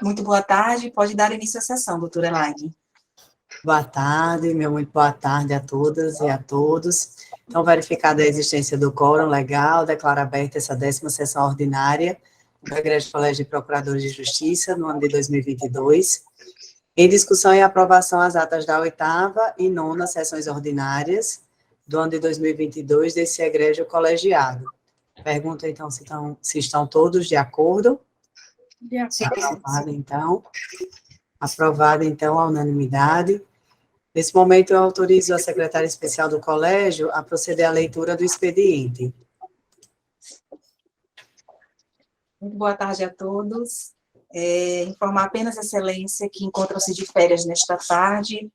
Muito boa tarde, pode dar início à sessão, doutora Elaine. Boa tarde, meu muito boa tarde a todas e a todos. Então, verificada a existência do quórum legal, declaro aberta essa 10ª sessão ordinária do Egresso Colégio de Procuradores de Justiça, no ano de 2022. Em discussão e aprovação as atas da 8ª e 9ª sessões ordinárias do ano de 2022 desse egrégio colegiado. Pergunto, então, se estão todos de acordo? Sim. Aprovado, então, a unanimidade. Nesse momento, eu autorizo a secretária especial do colégio a proceder à leitura do expediente. Muito boa tarde a todos. Informar apenas a excelência que encontram-se de férias nesta tarde,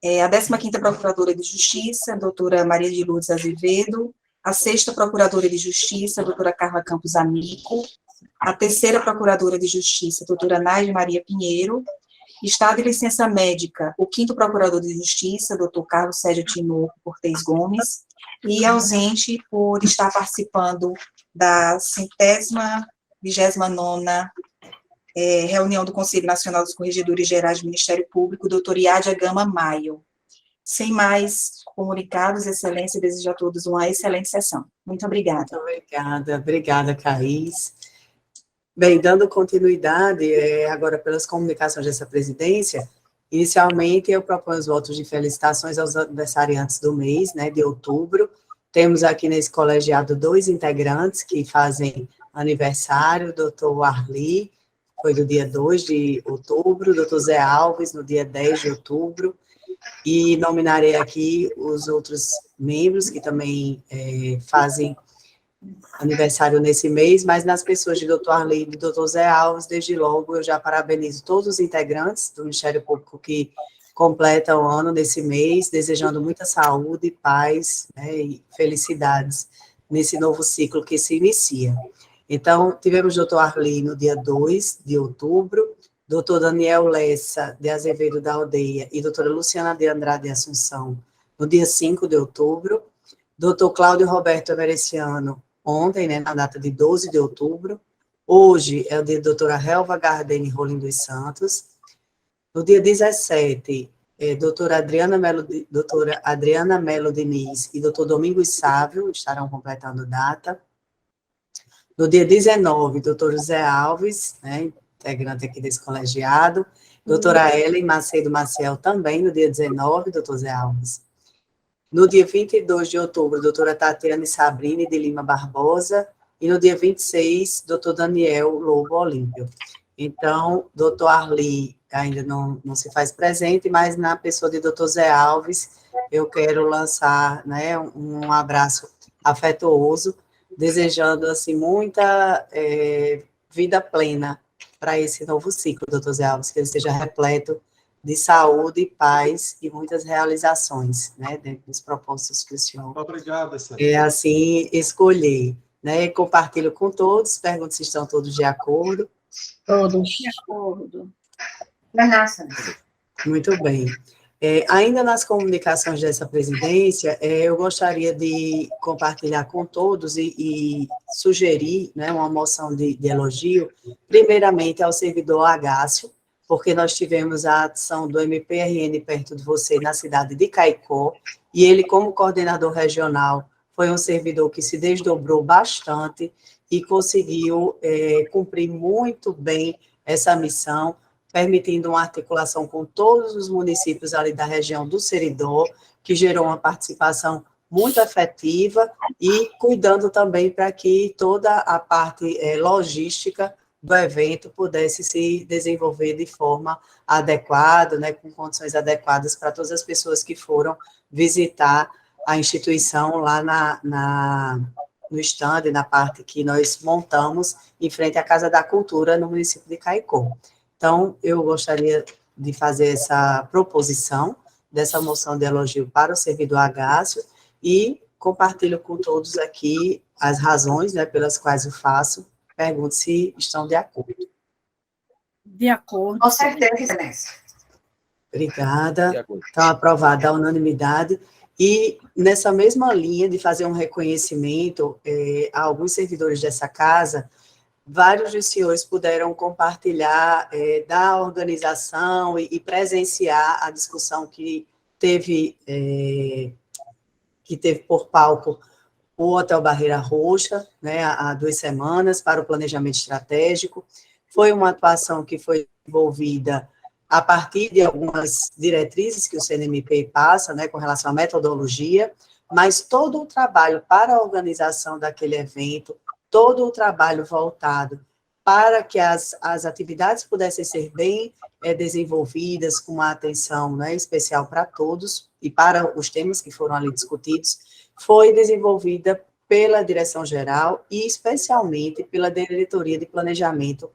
a 15ª Procuradora de Justiça, doutora Maria de Lourdes Azevedo, a 6ª Procuradora de Justiça, doutora Carla Campos Amico, a 3ª Procuradora de Justiça, doutora Naide Maria Pinheiro, está de licença médica o 5º Procurador de Justiça, doutor Carlos Sérgio Tinoco Cortez Gomes, e ausente por estar participando da 129ª reunião do Conselho Nacional dos Corregedores Gerais do Ministério Público, doutor Iádia Gama Maio. Sem mais comunicados, excelência, desejo a todos uma excelente sessão. Muito obrigada. Muito obrigada, Caís. Bem, dando continuidade, agora pelas comunicações dessa presidência, inicialmente eu proponho os votos de felicitações aos aniversariantes do mês, né, de outubro. Temos aqui nesse colegiado 2 integrantes que fazem aniversário, o doutor Arli, foi do dia 2 de outubro, o doutor Zé Alves, no dia 10 de outubro, e nominarei aqui os outros membros que também fazem aniversário nesse mês, mas nas pessoas de doutor Arli e de doutor Zé Alves, desde logo eu já parabenizo todos os integrantes do Ministério Público que completam o ano nesse mês, desejando muita saúde, paz, né, e felicidades nesse novo ciclo que se inicia. Então, tivemos doutor Arli no dia 2 de outubro, doutor Daniel Lessa de Azevedo da Aldeia e doutora Luciana de Andrade de Assunção no dia 5 de outubro, doutor Cláudio Roberto Evereciano ontem, né, na data de 12 de outubro. Hoje é o dia da doutora Helva Gardeni Rolim dos Santos. No dia 17, doutora Adriana Melo Diniz e doutor Domingos Sávio estarão completando data. No dia 19, doutor José Alves, né, integrante aqui desse colegiado. Doutora Ellen Macedo Maciel também, no dia 19, doutor Zé Alves. No dia 22 de outubro, doutora Tatiane Sabrini de Lima Barbosa, e no dia 26, doutor Daniel Lobo Olímpio. Então, doutor Arli ainda não se faz presente, mas na pessoa de doutor Zé Alves, eu quero lançar, né, um abraço afetuoso, desejando, assim, muita vida plena para esse novo ciclo, doutor Zé Alves, que ele seja repleto de saúde, paz e muitas realizações, né, dentro dos propósitos que o senhor assim escolher, né, compartilho com todos, pergunto se estão todos de acordo. Todos de acordo. Muito bem. Ainda nas comunicações dessa presidência, eu gostaria de compartilhar com todos e sugerir, né, uma moção de elogio, primeiramente ao servidor Agácio, porque nós tivemos a ação do MPRN perto de você, na cidade de Caicó, e ele, como coordenador regional, foi um servidor que se desdobrou bastante e conseguiu cumprir muito bem essa missão, permitindo uma articulação com todos os municípios ali da região do Seridó, que gerou uma participação muito efetiva e cuidando também para que toda a parte logística do evento pudesse se desenvolver de forma adequada, né, com condições adequadas para todas as pessoas que foram visitar a instituição lá no estande, na parte que nós montamos, em frente à Casa da Cultura, no município de Caicó. Então, eu gostaria de fazer essa proposição, dessa moção de elogio para o servidor Agácio, e compartilho com todos aqui as razões, né, pelas quais eu faço. Pergunto se estão de acordo. De acordo. Com certeza, excelência. Obrigada. Então, aprovada a unanimidade. E nessa mesma linha de fazer um reconhecimento a alguns servidores dessa casa, vários dos senhores puderam compartilhar da organização e presenciar a discussão que teve por palco o Hotel Barreira Roxa, né, há 2 semanas, para o planejamento estratégico. Foi uma atuação que foi desenvolvida a partir de algumas diretrizes que o CNMP passa, né, com relação à metodologia, mas todo o trabalho para a organização daquele evento, todo o trabalho voltado para que as atividades pudessem ser bem desenvolvidas, com uma atenção, né, especial para todos e para os temas que foram ali discutidos, foi desenvolvida pela direção-geral e especialmente pela Diretoria de Planejamento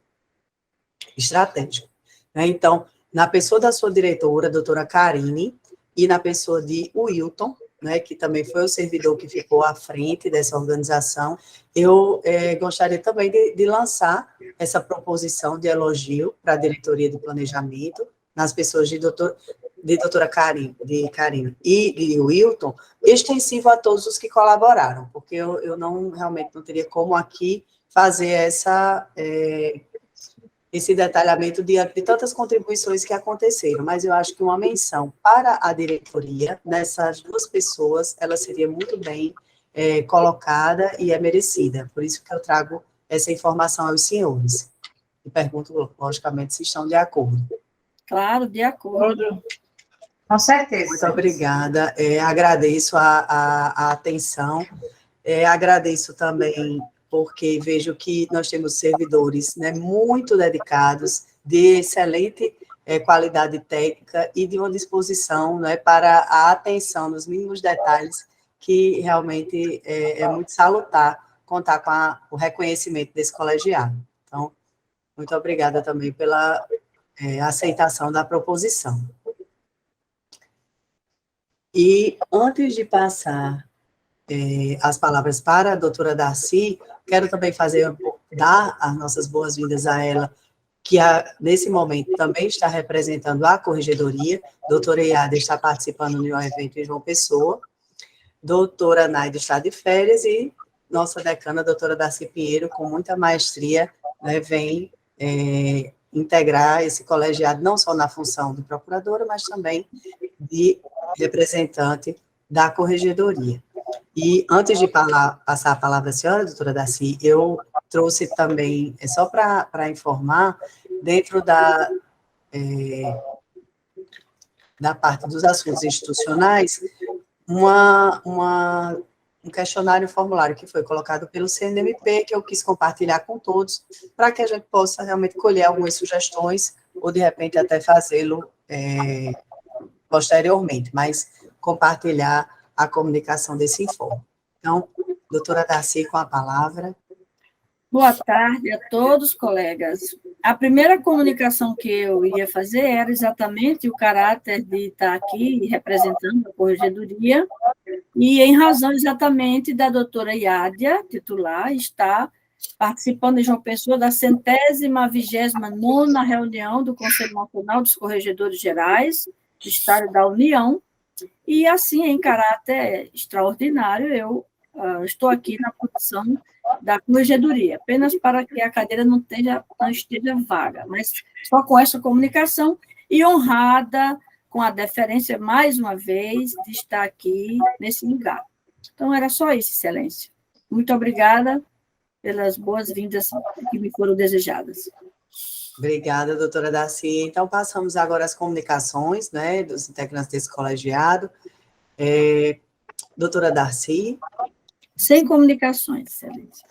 Estratégico. Né? Então, na pessoa da sua diretora, a doutora Karine, e na pessoa de Wilton, né, que também foi o servidor que ficou à frente dessa organização, eu gostaria também de lançar essa proposição de elogio para a Diretoria de Planejamento, nas pessoas de doutora Karine e de Wilton, extensivo a todos os que colaboraram, porque eu realmente não teria como aqui fazer esse detalhamento de tantas contribuições que aconteceram, mas eu acho que uma menção para a diretoria, nessas 2 pessoas, ela seria muito bem colocada e é merecida, por isso que eu trago essa informação aos senhores, e pergunto, logicamente, se estão de acordo. Claro, de acordo. Com certeza. Muito obrigada, agradeço a atenção, agradeço também porque vejo que nós temos servidores, né, muito dedicados, de excelente qualidade técnica e de uma disposição, né, para a atenção nos mínimos detalhes, que realmente é muito salutar contar com o reconhecimento desse colegiado. Então, muito obrigada também pela aceitação da proposição. E antes de passar as palavras para a doutora Darcy, quero também dar as nossas boas-vindas a ela, que nesse momento também está representando a corregedoria. Doutora Iada está participando de um evento em João Pessoa, doutora Naide está de férias e nossa decana, doutora Darcy Pinheiro, com muita maestria, né, vem integrar esse colegiado, não só na função de procuradora, mas também de representante da corregedoria. E antes de passar a palavra à senhora, doutora Darcy, eu trouxe também, só para informar, dentro da parte dos assuntos institucionais, um questionário, um formulário que foi colocado pelo CNMP, que eu quis compartilhar com todos, para que a gente possa realmente colher algumas sugestões, ou de repente até fazê-lo posteriormente, mas compartilhar a comunicação desse informe. Então, doutora Darcy, com a palavra. Boa tarde a todos, colegas. A primeira comunicação que eu ia fazer era exatamente o caráter de estar aqui representando a corregedoria, e em razão exatamente da doutora Iádia, titular, estar participando em João Pessoa da 129ª reunião do Conselho Nacional dos Corregedores Gerais do Estado da União, e assim, em caráter extraordinário, eu estou aqui na posição da corregedoria, apenas para que a cadeira não esteja vaga, mas só com essa comunicação e honrada com a deferência, mais uma vez, de estar aqui nesse lugar. Então, era só isso, excelência. Muito obrigada pelas boas-vindas que me foram desejadas. Obrigada, doutora Darcy. Então, passamos agora às comunicações, né, dos integrantes desse colegiado. Doutora Darcy. Sem comunicações, excelência.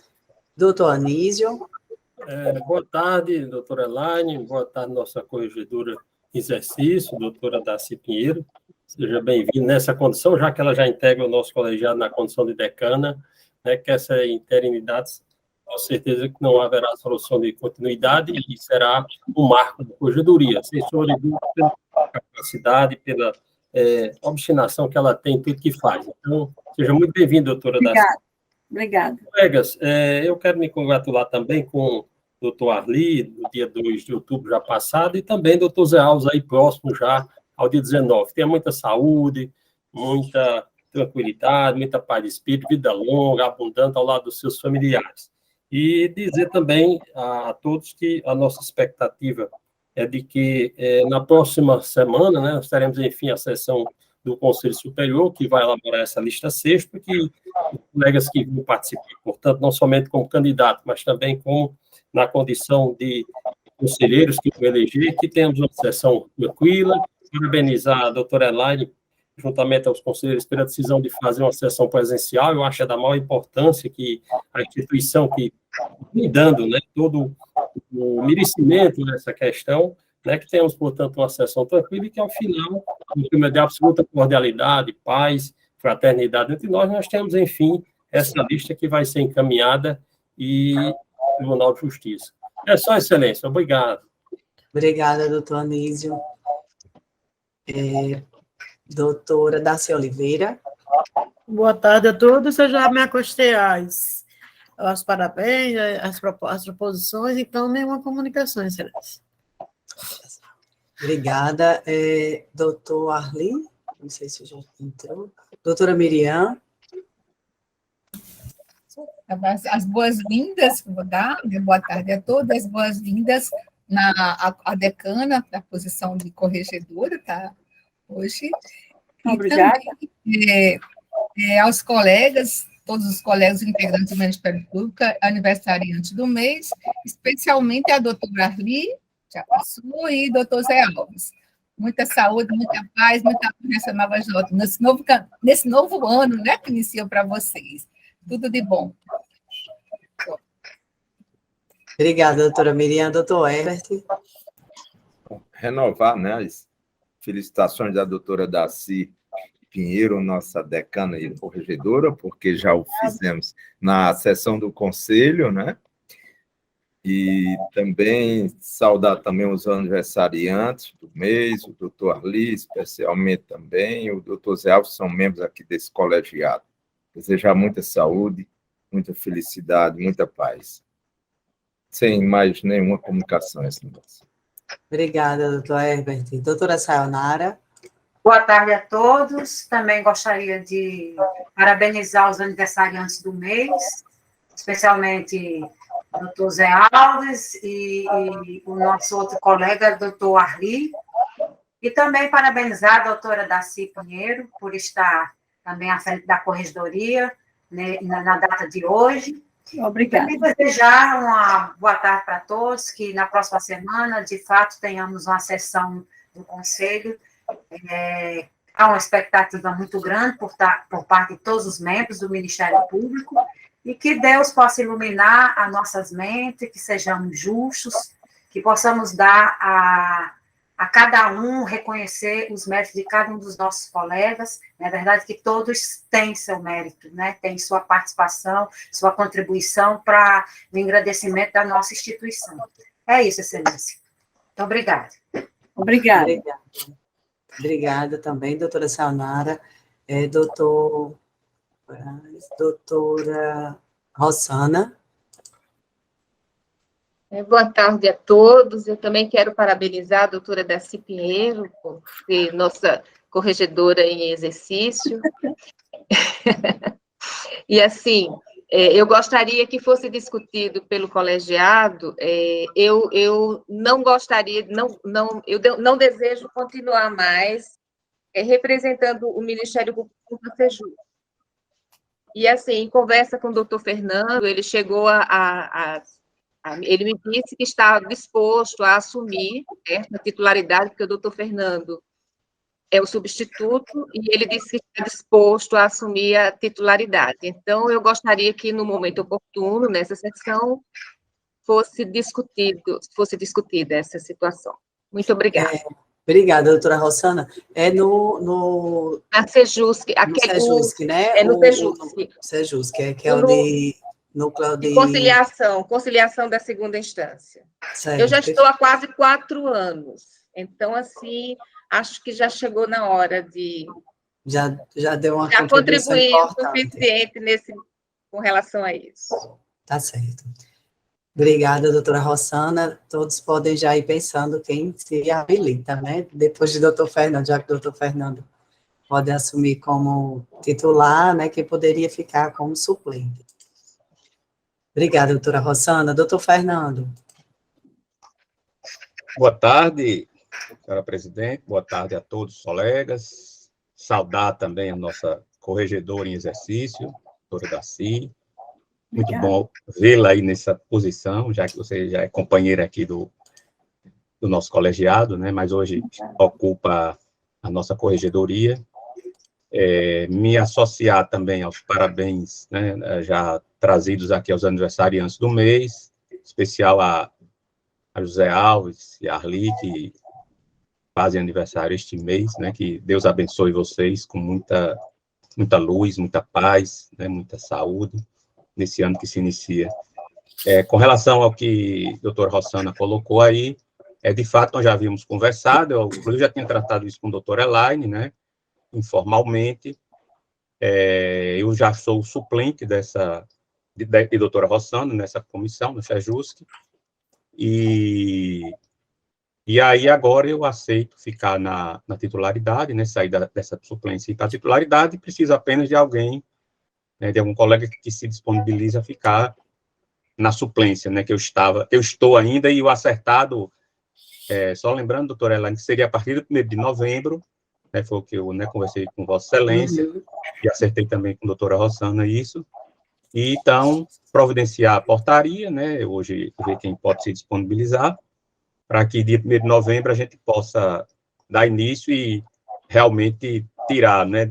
Doutor Anísio. Boa tarde, doutora Elaine. Boa tarde, nossa corregedora em exercício, doutora Darcy Pinheiro. Seja bem-vinda nessa condição, já que ela já integra o nosso colegiado na condição de decana, né, que essa interinidade, com certeza que não haverá solução de continuidade e será um marco da corregedoria, sem sombra de dúvida, pela capacidade, pela obstinação que ela tem em tudo que faz. Então, seja muito bem-vinda, doutora Darcy. Obrigada. Colegas, eu quero me congratular também com o doutor Arli, no dia 2 de outubro já passado, e também doutor Zé Alves, aí próximo já ao dia 19. Tenha muita saúde, muita tranquilidade, muita paz de espírito, vida longa, abundante ao lado dos seus familiares. E dizer também a todos que a nossa expectativa é de que na próxima semana, né, nós teremos, enfim, a sessão do Conselho Superior, que vai elaborar essa lista sexta, que os colegas que vão participar, portanto, não somente como candidato, mas também como na condição de conselheiros que vão eleger, que tenhamos uma sessão tranquila, parabenizar a doutora Elaine, juntamente aos conselheiros, pela decisão de fazer uma sessão presencial. Eu acho da maior importância que a instituição que vem dando, né, todo o merecimento nessa questão, né, que tenhamos, portanto, uma sessão tranquila e que, ao final, no clima de absoluta cordialidade, paz, fraternidade entre nós, nós temos, enfim, essa lista que vai ser encaminhada e Tribunal de Justiça. É só, Excelência. Obrigado. Obrigada, doutor Anísio. Doutora Darcy Oliveira. Boa tarde a todos. Eu já me acostei aos parabéns, às proposições, então nenhuma comunicação, Excelência. Obrigada. Doutor Arli, não sei se já entrou. Doutora Miriam. As boas-vindas, vou dar, boa tarde a todas, as boas-vindas a decana da posição de corregedora, tá? Hoje. Obrigada. E também, aos colegas, todos os colegas integrantes do Ministério Público, aniversariantes do mês, especialmente a doutora Arli, já passou, e doutor Zé Alves. Muita saúde, muita paz, muita nessa nova Jota, nesse novo ano, né, que iniciou para vocês. Tudo de bom. Obrigada, doutora Miriam. Doutor Herbert. Renovar, né, as felicitações da doutora Darcy Pinheiro, nossa decana e corregedora, porque já o fizemos na sessão do Conselho, né? E também saudar também os aniversariantes do mês, o doutor Arli, especialmente também, o doutor Zé Alves, são membros aqui desse colegiado. Desejar muita saúde, muita felicidade, muita paz. Sem mais nenhuma comunicação essa nossa. Obrigada, doutor Herbert. Doutora Sayonara. Boa tarde a todos. Também gostaria de parabenizar os aniversariantes do mês, especialmente o doutor Zé Alves e o nosso outro colega, doutor Arli. E também parabenizar a doutora Darcy Pinheiro por estar também à frente da corregedoria, né, na data de hoje. Obrigada. E desejar uma boa tarde para todos, que na próxima semana, de fato, tenhamos uma sessão do Conselho. Há uma expectativa muito grande por parte de todos os membros do Ministério Público, e que Deus possa iluminar as nossas mentes, que sejamos justos, que possamos dar a cada um, reconhecer os méritos de cada um dos nossos colegas. É verdade que todos têm seu mérito, né? Têm sua participação, sua contribuição para o engrandecimento da nossa instituição. É isso, Excelência. Muito obrigada. Obrigada. Obrigada também, doutora Sayonara. Doutora Rossana. Boa tarde a todos. Eu também quero parabenizar a doutora Darcy Pinheiro, por ser nossa corregedora em exercício. E, assim, eu gostaria que fosse discutido pelo colegiado. Eu não gostaria, eu não desejo continuar mais representando o Ministério Público da Sejus. E, assim, em conversa com o doutor Fernando, ele chegou ele me disse que está disposto a assumir essa titularidade, porque o doutor Fernando é o substituto, e ele disse que está disposto a assumir a titularidade. Então, eu gostaria que, no momento oportuno, nessa sessão, fosse discutida essa situação. Muito obrigada. Obrigada, doutora Rossana. Na Sejusc, no Sejusc, né? No Sejusc. Sejusc, que é o de núcleo de... Conciliação da segunda instância. Certo. Eu já estou há quase 4 anos, então, assim, acho que já chegou na hora de... Já deu uma já contribuição contribuir o importante. suficiente com relação a isso. Tá certo. Obrigada, doutora Rossana. Todos podem já ir pensando quem se habilita, né? Depois de doutor Fernando, já que o doutor Fernando pode assumir como titular, né? Que poderia ficar como suplente. Obrigada, doutora Rossana. Doutor Fernando. Boa tarde, senhora presidente, boa tarde a todos os colegas. Saudar também a nossa corregedora em exercício, doutora Daci. Muito bom vê-la aí nessa posição, já que você já é companheira aqui do nosso colegiado, né? Mas hoje ocupa a nossa corregedoria. Me associar também aos parabéns, né, já trazidos aqui aos aniversariantes do mês, em especial a José Alves e a Arli, que fazem aniversário este mês, né, que Deus abençoe vocês com muita luz, muita paz, né, muita saúde, nesse ano que se inicia. Com relação ao que a doutora Rossana colocou aí, de fato, nós já havíamos conversado, eu, inclusive, já tinha tratado isso com a doutora Elaine, né, informalmente. Eu já sou o suplente de doutora Rossana nessa comissão, no FEJUSC, e aí agora eu aceito ficar na titularidade, né, sair dessa suplência e para a titularidade, preciso apenas de alguém, né, de algum colega que se disponibilize a ficar na suplência, né, que eu estou ainda, e o acertado, só lembrando, doutora Elaine, que seria a partir do 1º de novembro, né, foi o que eu, né, conversei com Vossa Excelência, e acertei também com a doutora Rossana isso, e então, providenciar a portaria, né, hoje, ver quem pode se disponibilizar, para que dia 1º de novembro a gente possa dar início e realmente tirar, né,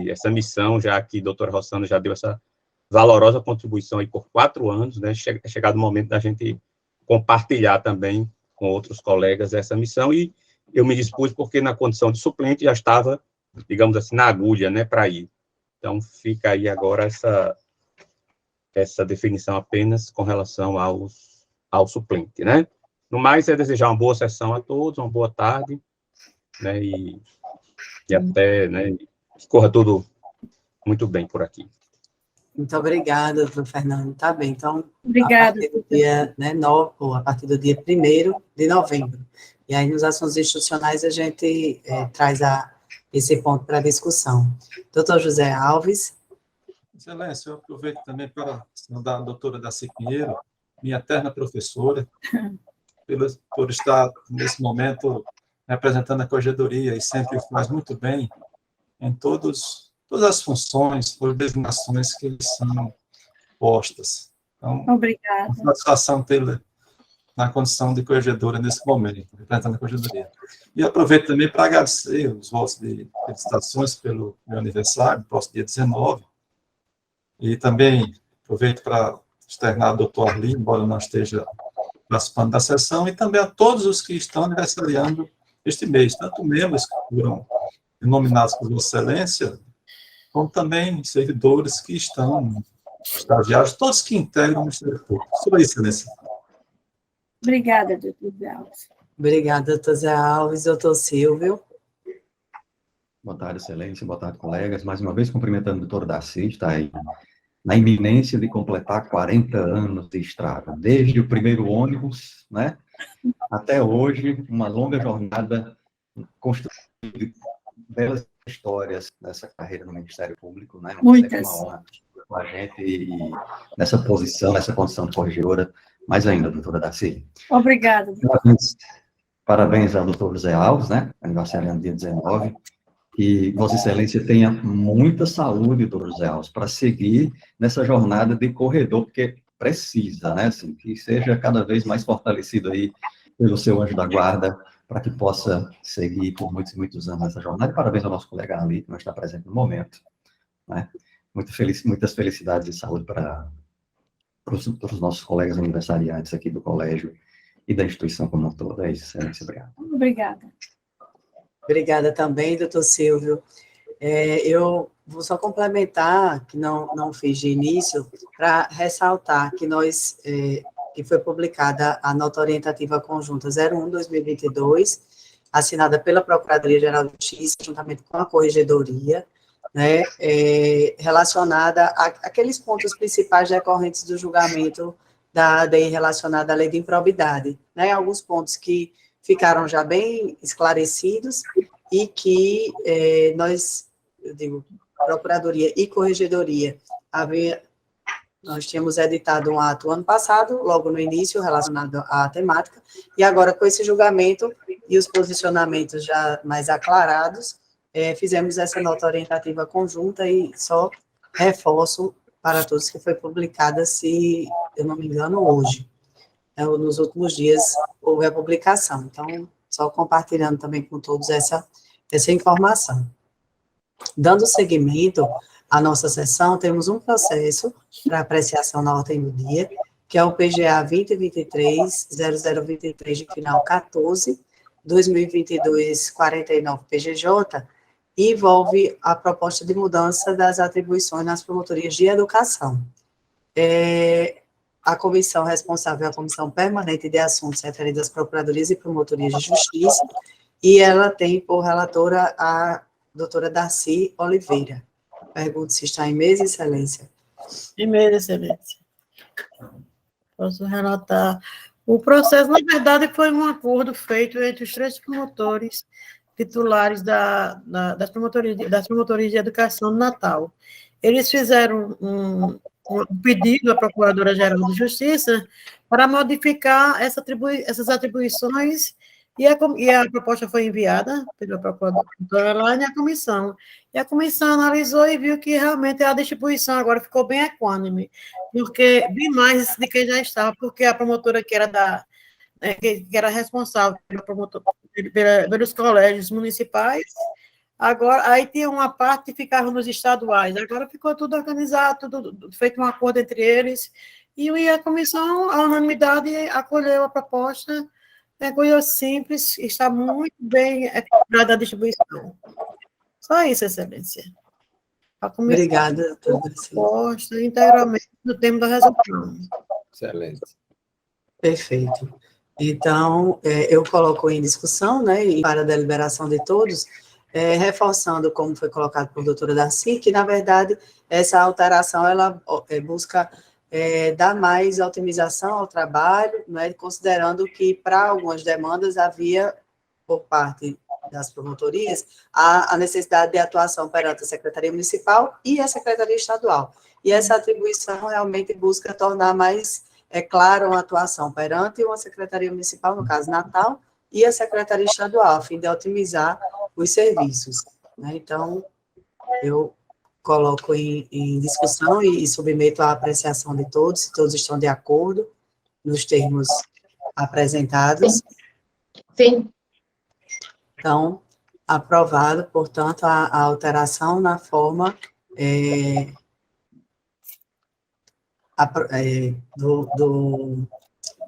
essa missão, já que a doutora Rossana já deu essa valorosa contribuição aí por 4 anos, né, é chegado o momento da gente compartilhar também com outros colegas essa missão, e eu me dispus porque na condição de suplente já estava, digamos assim, na agulha, né, para ir. Então, fica aí agora essa definição apenas com relação ao suplente, né. No mais, desejar uma boa sessão a todos, uma boa tarde, né, e até, né, que corra tudo muito bem por aqui. Muito obrigada, doutor Fernando. Tá bem, então, Obrigada. A partir do dia, né, a partir do dia 1º de novembro. E aí, nos assuntos institucionais, a gente traz esse ponto para discussão. Doutor José Alves. Excelência, eu aproveito também para saudar a doutora Daci Pinheiro, minha eterna professora, por estar, nesse momento, representando a corregedoria, e sempre faz muito bem em todas as funções, por designações que lhes são postas. Então, obrigada. uma satisfação tê-la na condição de corregedora nesse momento, representando a corregedoria. E aproveito também para agradecer os votos de felicitações pelo meu aniversário, próximo dia 19, e também aproveito para externar ao doutor Arli, embora não esteja participando da sessão, e também a todos os que estão aniversariando este mês, tanto membros que foram nominados por Vossa Excelência, como também servidores que estão estagiários, todos que integram o Ministério Público. Sua Excelência. Obrigada, doutor Zé Alves. Obrigada, doutor Zé Alves. Doutor Silvio. Boa tarde, Excelência. Boa tarde, colegas. Mais uma vez, cumprimentando o doutor Daci, está aí na iminência de completar 40 anos de estrada, desde o primeiro ônibus, né, até hoje, uma longa jornada construindo belas histórias nessa carreira no Ministério Público, né, muitas. Uma honra com a gente e nessa posição, nessa condição de corregedora, mais ainda, doutora Daci. Obrigada. Parabéns ao doutor José Alves, né, aniversário dia 19, que Vossa Excelência tenha muita saúde, doutor José Alves, para seguir nessa jornada de corredor, porque precisa, né, assim, que seja cada vez mais fortalecido aí pelo seu anjo da guarda, para que possa seguir por muitos e muitos anos nessa jornada. E parabéns ao nosso colega Ali, que não está presente no momento, né. Muitas felicidades e saúde para os nossos colegas aniversariantes aqui do colégio e da instituição como um todo. É isso, Excelência. Obrigado. Obrigada. Obrigada também, doutor Silvio. Eu vou só complementar, que não fiz de início, para ressaltar que que foi publicada a nota orientativa conjunta 01/2022, assinada pela Procuradoria-Geral de Justiça, juntamente com a Corregedoria, né, relacionada àqueles pontos principais decorrentes do julgamento da ADI relacionada à lei de improbidade, né, alguns pontos que ficaram já bem esclarecidos e que Procuradoria e Corregedoria Nós tínhamos editado um ato ano passado, logo no início, relacionado à temática, e agora, com esse julgamento e os posicionamentos já mais aclarados, fizemos essa nota orientativa conjunta e só reforço para todos que foi publicada, se eu não me engano, hoje. Nos últimos dias houve a publicação, então, só compartilhando também com todos essa informação. Dando seguimento à nossa sessão, temos um processo para apreciação na ordem do dia, que é o PGA 2023-0023, de final 14, 2022-49 PGJ, e envolve a proposta de mudança das atribuições nas promotorias de educação. A comissão responsável é a Comissão Permanente de Assuntos referidos às Procuradorias e Promotorias de Justiça, e ela tem por relatora a doutora Darcy Oliveira. Pergunto se está em mesa, Excelência. Em mesa, Excelência. Posso relatar. O processo, na verdade, foi um acordo feito entre os 3 promotores titulares das promotorias de educação do Natal. Eles fizeram um pedido à Procuradora-Geral de Justiça para modificar essas atribuições, e a proposta foi enviada pela Procuradora Elaine à comissão. E a comissão analisou e viu que realmente a distribuição agora ficou bem equânime, porque bem mais de que já estava, porque a promotora que era responsável pelos colégios municipais, agora, aí tinha uma parte que ficava nos estaduais, agora ficou tudo organizado, tudo feito um acordo entre eles, e a comissão, a unanimidade, acolheu a proposta, coisa simples, está muito bem equilibrada a distribuição. Só isso, Excelência. Obrigada, doutora. Proposta integralmente no termo da resolução. Excelente. Perfeito. Então, eu coloco em discussão, né, e para a deliberação de todos, reforçando como foi colocado por doutora Darcy, que, na verdade, essa alteração, ela busca dar mais otimização ao trabalho, né, considerando que, para algumas demandas, havia, por parte das promotorias, a necessidade de atuação perante a Secretaria Municipal e a Secretaria Estadual. E essa atribuição realmente busca tornar mais clara uma atuação perante uma Secretaria Municipal, no caso Natal, e a Secretaria Estadual, a fim de otimizar os serviços, né? Então, eu coloco em discussão e submeto à apreciação de todos, se todos estão de acordo nos termos apresentados. Sim. Então, aprovado, portanto, a alteração na forma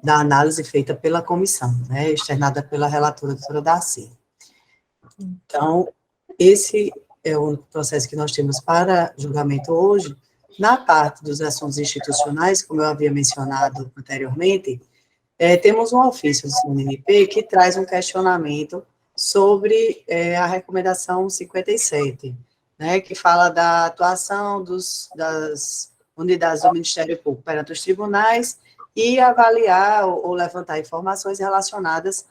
da análise feita pela comissão, né, externada pela relatora, doutora Darcy. Então, esse é o processo que nós temos para julgamento hoje. Na parte dos assuntos institucionais, como eu havia mencionado anteriormente, temos um ofício do CNMP que traz um questionamento sobre a recomendação 57, né, que fala da atuação das unidades do Ministério Público perante os tribunais e avaliar ou levantar informações relacionadas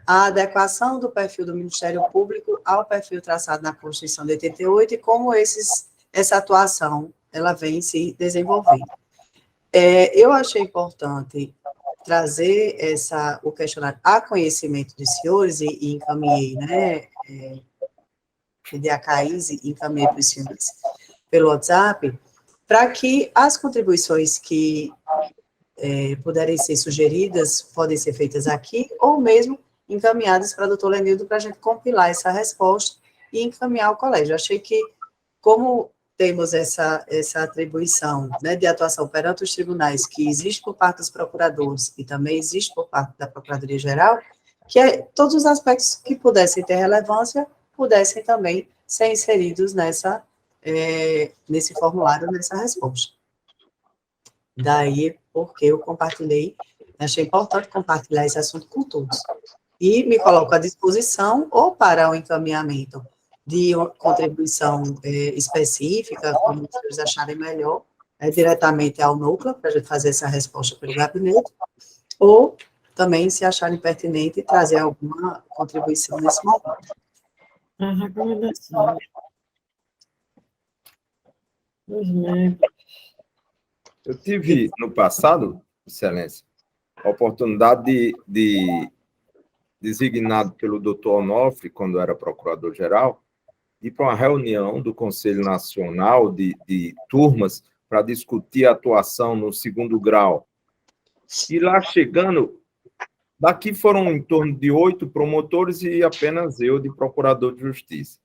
à adequação do perfil do Ministério Público ao perfil traçado na Constituição de 88 e como essa atuação ela vem se desenvolvendo. Eu achei importante trazer o questionário a conhecimento dos senhores e encaminhei, né, pedi a Caís e encaminhei para os senhores pelo WhatsApp, para que as contribuições que puderem ser sugeridas, podem ser feitas aqui, ou mesmo encaminhadas para o doutor Lenildo, para a gente compilar essa resposta e encaminhar ao colégio. Achei que, como temos essa atribuição, né, de atuação perante os tribunais, que existe por parte dos procuradores e também existe por parte da Procuradoria-Geral, que todos os aspectos que pudessem ter relevância, pudessem também ser inseridos nesse formulário, nessa resposta. Daí, porque eu compartilhei, achei importante compartilhar esse assunto com todos. E me coloco à disposição ou para o encaminhamento de uma contribuição específica, como vocês acharem melhor, diretamente ao núcleo, para a gente fazer essa resposta pelo gabinete, ou também, se acharem pertinente, trazer alguma contribuição nesse momento. A recomendação dos membros. Eu tive, no passado, Excelência, a oportunidade de designado pelo doutor Onofre, quando era procurador-geral, ir para uma reunião do Conselho Nacional de turmas para discutir a atuação no segundo grau. E lá chegando, daqui foram em torno de 8 promotores e apenas eu de procurador de justiça.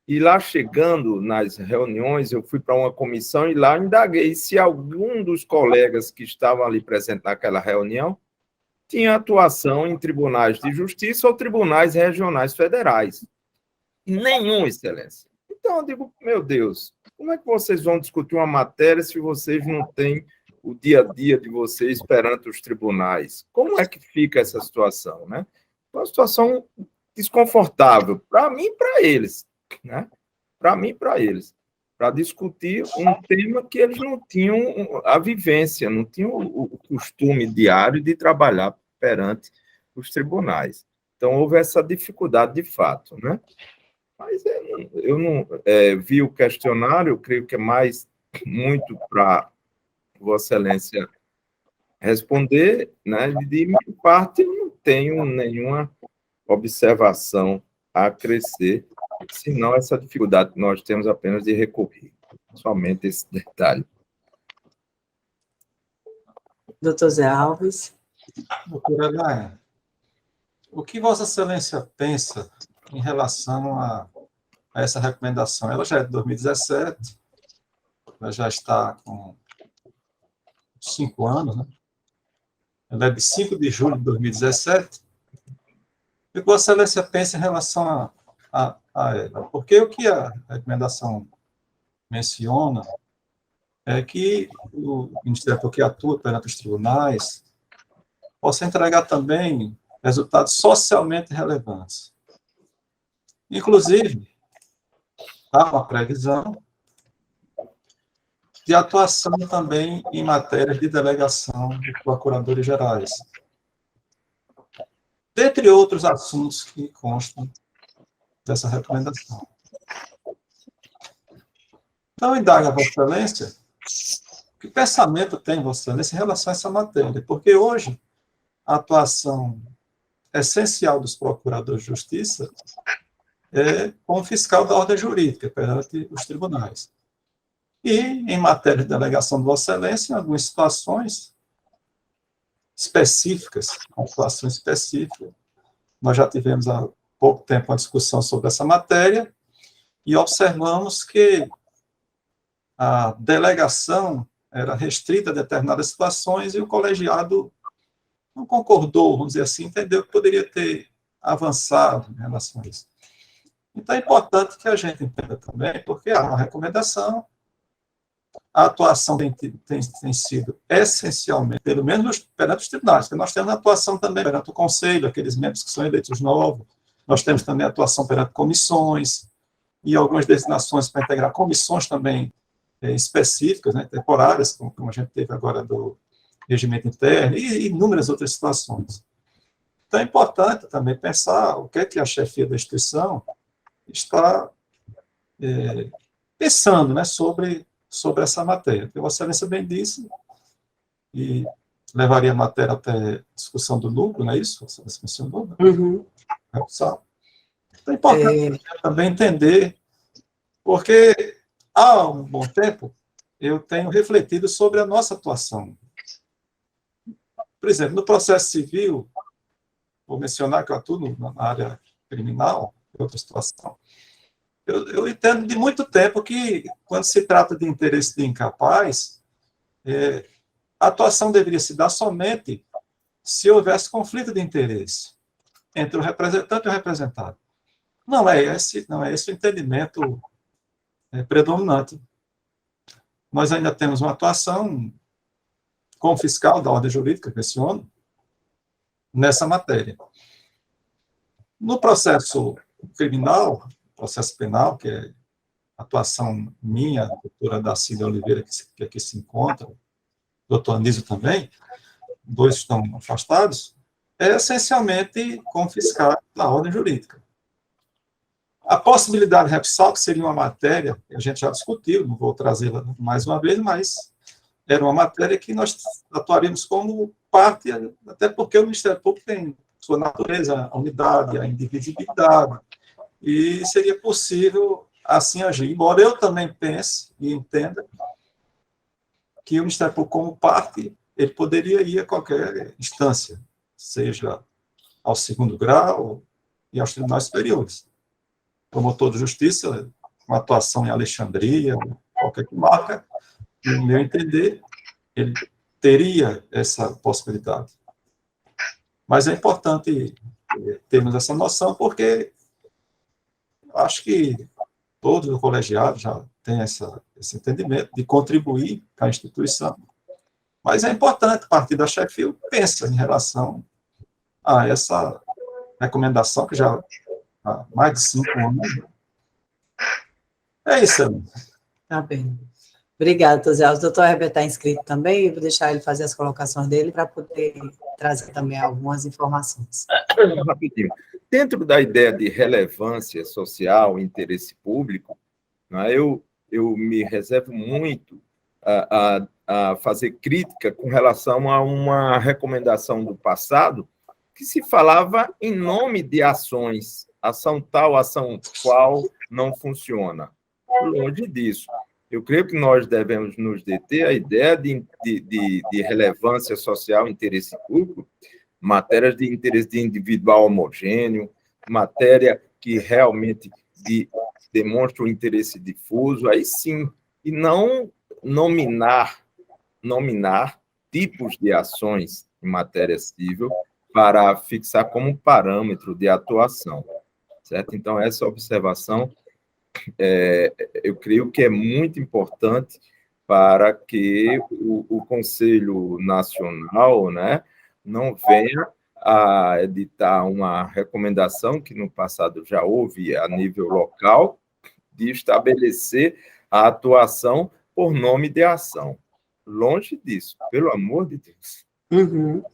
E lá chegando nas reuniões, eu fui para uma comissão e lá indaguei se algum dos colegas que estavam ali presentes naquela reunião tinha atuação em tribunais de justiça ou tribunais regionais federais. Nenhum, Excelência. Então, eu digo, meu Deus, como é que vocês vão discutir uma matéria se vocês não têm o dia a dia de vocês perante os tribunais? Como é que fica essa situação, né? Uma situação desconfortável, para mim e para eles, né? Para mim e para eles, para discutir um tema que eles não tinham a vivência, não tinham o costume diário de trabalhar perante os tribunais. Então, houve essa dificuldade de fato, né? Mas eu não vi o questionário, eu creio que é mais muito para Vossa Excelência responder, né? De minha parte, eu não tenho nenhuma observação a crescer, senão essa dificuldade que nós temos apenas de recorrer. Somente esse detalhe. Doutor Zé Alves. Doutora Laia, o que Vossa Excelência pensa em relação a essa recomendação? Ela já é de 2017, ela já está com 5 anos, né? Ela é de 5 de julho de 2017. O que Vossa Excelência pensa em relação a ela? Porque o que a recomendação menciona é que o Ministério Público que atua perante os tribunais possa entregar também resultados socialmente relevantes. Inclusive, há uma previsão de atuação também em matérias de delegação de procuradores gerais, dentre outros assuntos que constam dessa recomendação. Então, indaga Vossa Excelência, que pensamento tem Vossa Excelência em relação a essa matéria? Porque hoje, a atuação essencial dos procuradores de justiça é como fiscal da ordem jurídica perante os tribunais. E, em matéria de delegação de Vossa Excelência, em algumas situações específicas, situações específicas, nós já tivemos há pouco tempo uma discussão sobre essa matéria e observamos que a delegação era restrita a determinadas situações e o colegiado não concordou, vamos dizer assim, entendeu que poderia ter avançado em relação a isso. Então, é importante que a gente entenda também, porque há uma recomendação, a atuação tem sido essencialmente, pelo menos perante os tribunais, porque nós temos a atuação também perante o Conselho, aqueles membros que são eleitos novos, nós temos também a atuação perante comissões, e algumas designações para integrar comissões também específicas, né, temporárias, como a gente teve agora do regimento interno, e inúmeras outras situações. Então, é importante também pensar o que é que a chefia da instituição está pensando, né, sobre essa matéria. Porque Vossa Excelência bem disse, e levaria a matéria até discussão do núcleo, não é isso? Você mencionou, né? Uhum. Então, é importante também entender, porque há um bom tempo eu tenho refletido sobre a nossa atuação. Por exemplo, no processo civil, vou mencionar que eu atuo na área criminal, outra situação. Eu entendo de muito tempo que, quando se trata de interesse de incapaz, a atuação deveria se dar somente se houvesse conflito de interesse entre o representante e o representado. Não é esse o entendimento predominante. Nós ainda temos uma atuação como fiscal da ordem jurídica, menciono, nessa matéria. No processo criminal, processo penal, que é a atuação minha, a doutora Dacília Oliveira, que aqui se encontra, o doutor Anísio também, 2 estão afastados, é essencialmente como fiscal da ordem jurídica. A possibilidade de repsal, que seria uma matéria que a gente já discutiu, não vou trazê-la mais uma vez, mas era uma matéria que nós atuaríamos como parte, até porque o Ministério Público tem sua natureza, a unidade, a indivisibilidade, e seria possível assim agir. Embora eu também pense e entenda que o Ministério Público, como parte, ele poderia ir a qualquer instância, seja ao segundo grau e aos tribunais superiores. Promotor de justiça, uma atuação em Alexandria, qualquer comarca, no meu entender, ele teria essa possibilidade. Mas é importante termos essa noção, porque acho que todos os colegiados já têm esse entendimento de contribuir com a instituição. Mas é importante, a partir da Sheffield, pensa em relação a essa recomendação, que já há mais de 5 anos. É isso, Ana. Tá bem. Obrigada, José Alves. O doutor Herbert está inscrito também, eu vou deixar ele fazer as colocações dele para poder trazer também algumas informações. Rapidinho. Dentro da ideia de relevância social, interesse público, né, eu me reservo muito a fazer crítica com relação a uma recomendação do passado que se falava em nome de ações, ação tal, ação qual não funciona. Longe disso. Eu creio que nós devemos nos deter à ideia de relevância social, interesse público, matérias de interesse individual homogêneo, matéria que realmente demonstra o interesse difuso, aí sim, e não nominar tipos de ações em matéria civil para fixar como parâmetro de atuação, certo? Então, essa observação eu creio que é muito importante para que o Conselho Nacional, né, não venha a editar uma recomendação que no passado já houve a nível local, de estabelecer a atuação por nome de ação. Longe disso, pelo amor de Deus. Uhum.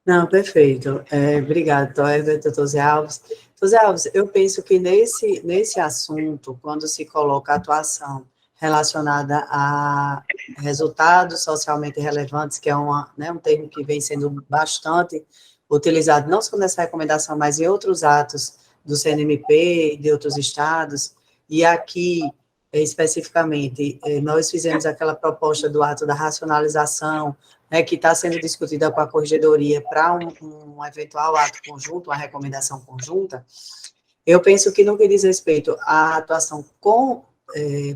Não, perfeito. Obrigada, doutor Zé Alves. Doutor Zé Alves, eu penso que nesse assunto, quando se coloca a atuação relacionada a resultados socialmente relevantes, que é um termo que vem sendo bastante utilizado, não só nessa recomendação, mas em outros atos do CNMP e de outros estados, e aqui, especificamente, nós fizemos aquela proposta do ato da racionalização, que está sendo discutida com a corregedoria para um eventual ato conjunto, uma recomendação conjunta. Eu penso que, no que diz respeito à atuação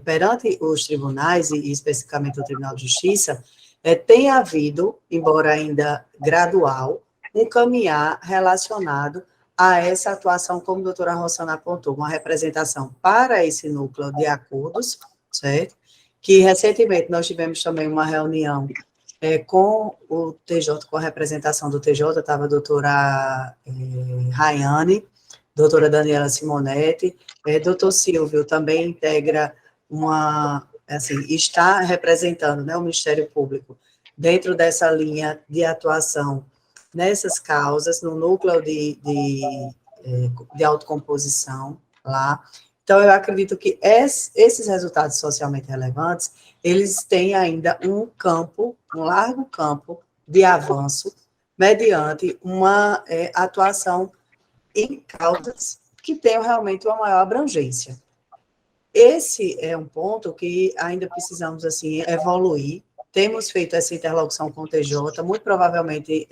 perante os tribunais, e especificamente o Tribunal de Justiça, tem havido, embora ainda gradual, um caminhar relacionado a essa atuação, como a doutora Rossana apontou, uma representação para esse núcleo de acordos, certo? Que recentemente nós tivemos também uma reunião com o TJ, com a representação do TJ, estava a doutora Rayane, doutora Daniela Simonetti, doutor Silvio também integra está representando, né, o Ministério Público dentro dessa linha de atuação nessas causas, no núcleo de autocomposição lá. Então, eu acredito que esses resultados socialmente relevantes, eles têm ainda um largo campo de avanço, mediante uma atuação em causas que tenham realmente uma maior abrangência. Esse é um ponto que ainda precisamos, assim, evoluir. Temos feito essa interlocução com o TJ, muito provavelmente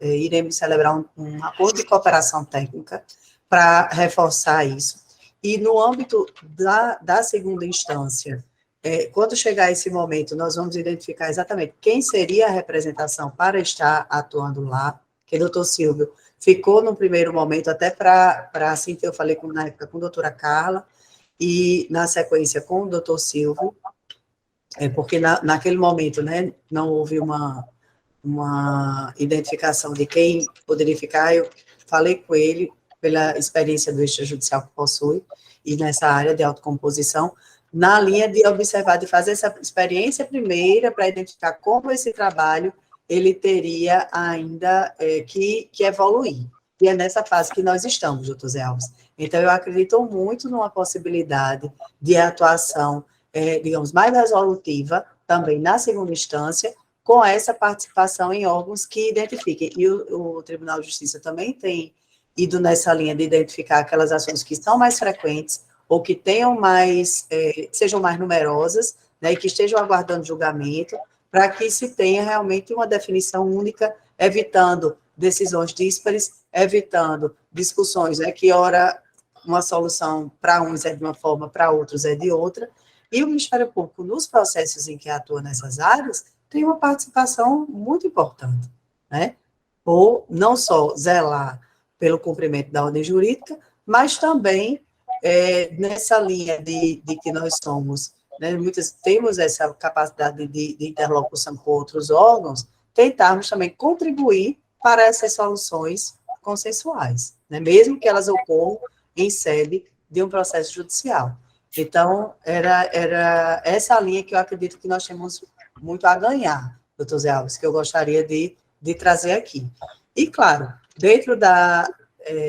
iremos celebrar um acordo de cooperação técnica para reforçar isso. E no âmbito da segunda instância, quando chegar esse momento, nós vamos identificar exatamente quem seria a representação para estar atuando lá, que o doutor Silvio ficou no primeiro momento, até para assim, eu falei na época com a doutora Carla, e na sequência com o doutor Silvio, porque naquele momento, né, não houve uma identificação de quem poderia ficar. Eu falei com ele pela experiência do extrajudicial que possui, e nessa área de autocomposição, na linha de observar, de fazer essa experiência primeira, para identificar como esse trabalho ele teria ainda que evoluir. E é nessa fase que nós estamos, doutor Zé Alves. Então, eu acredito muito numa possibilidade de atuação, digamos, mais resolutiva, também na segunda instância, com essa participação em órgãos que identifiquem. E o Tribunal de Justiça também tem ido nessa linha de identificar aquelas ações que são mais frequentes, ou que tenham mais, sejam mais numerosas, né, e que estejam aguardando julgamento, para que se tenha realmente uma definição única, evitando decisões díspares, evitando discussões, né, que ora uma solução para uns é de uma forma, para outros é de outra, e o Ministério Público, nos processos em que atua nessas áreas, tem uma participação muito importante, né, ou não só zelar pelo cumprimento da ordem jurídica, mas também nessa linha de que nós somos, né, temos essa capacidade de interlocução com outros órgãos, tentarmos também contribuir para essas soluções consensuais, né, mesmo que elas ocorram em sede de um processo judicial. Então, era essa linha que eu acredito que nós temos muito a ganhar, doutor Zé Alves, que eu gostaria de trazer aqui. E, claro, dentro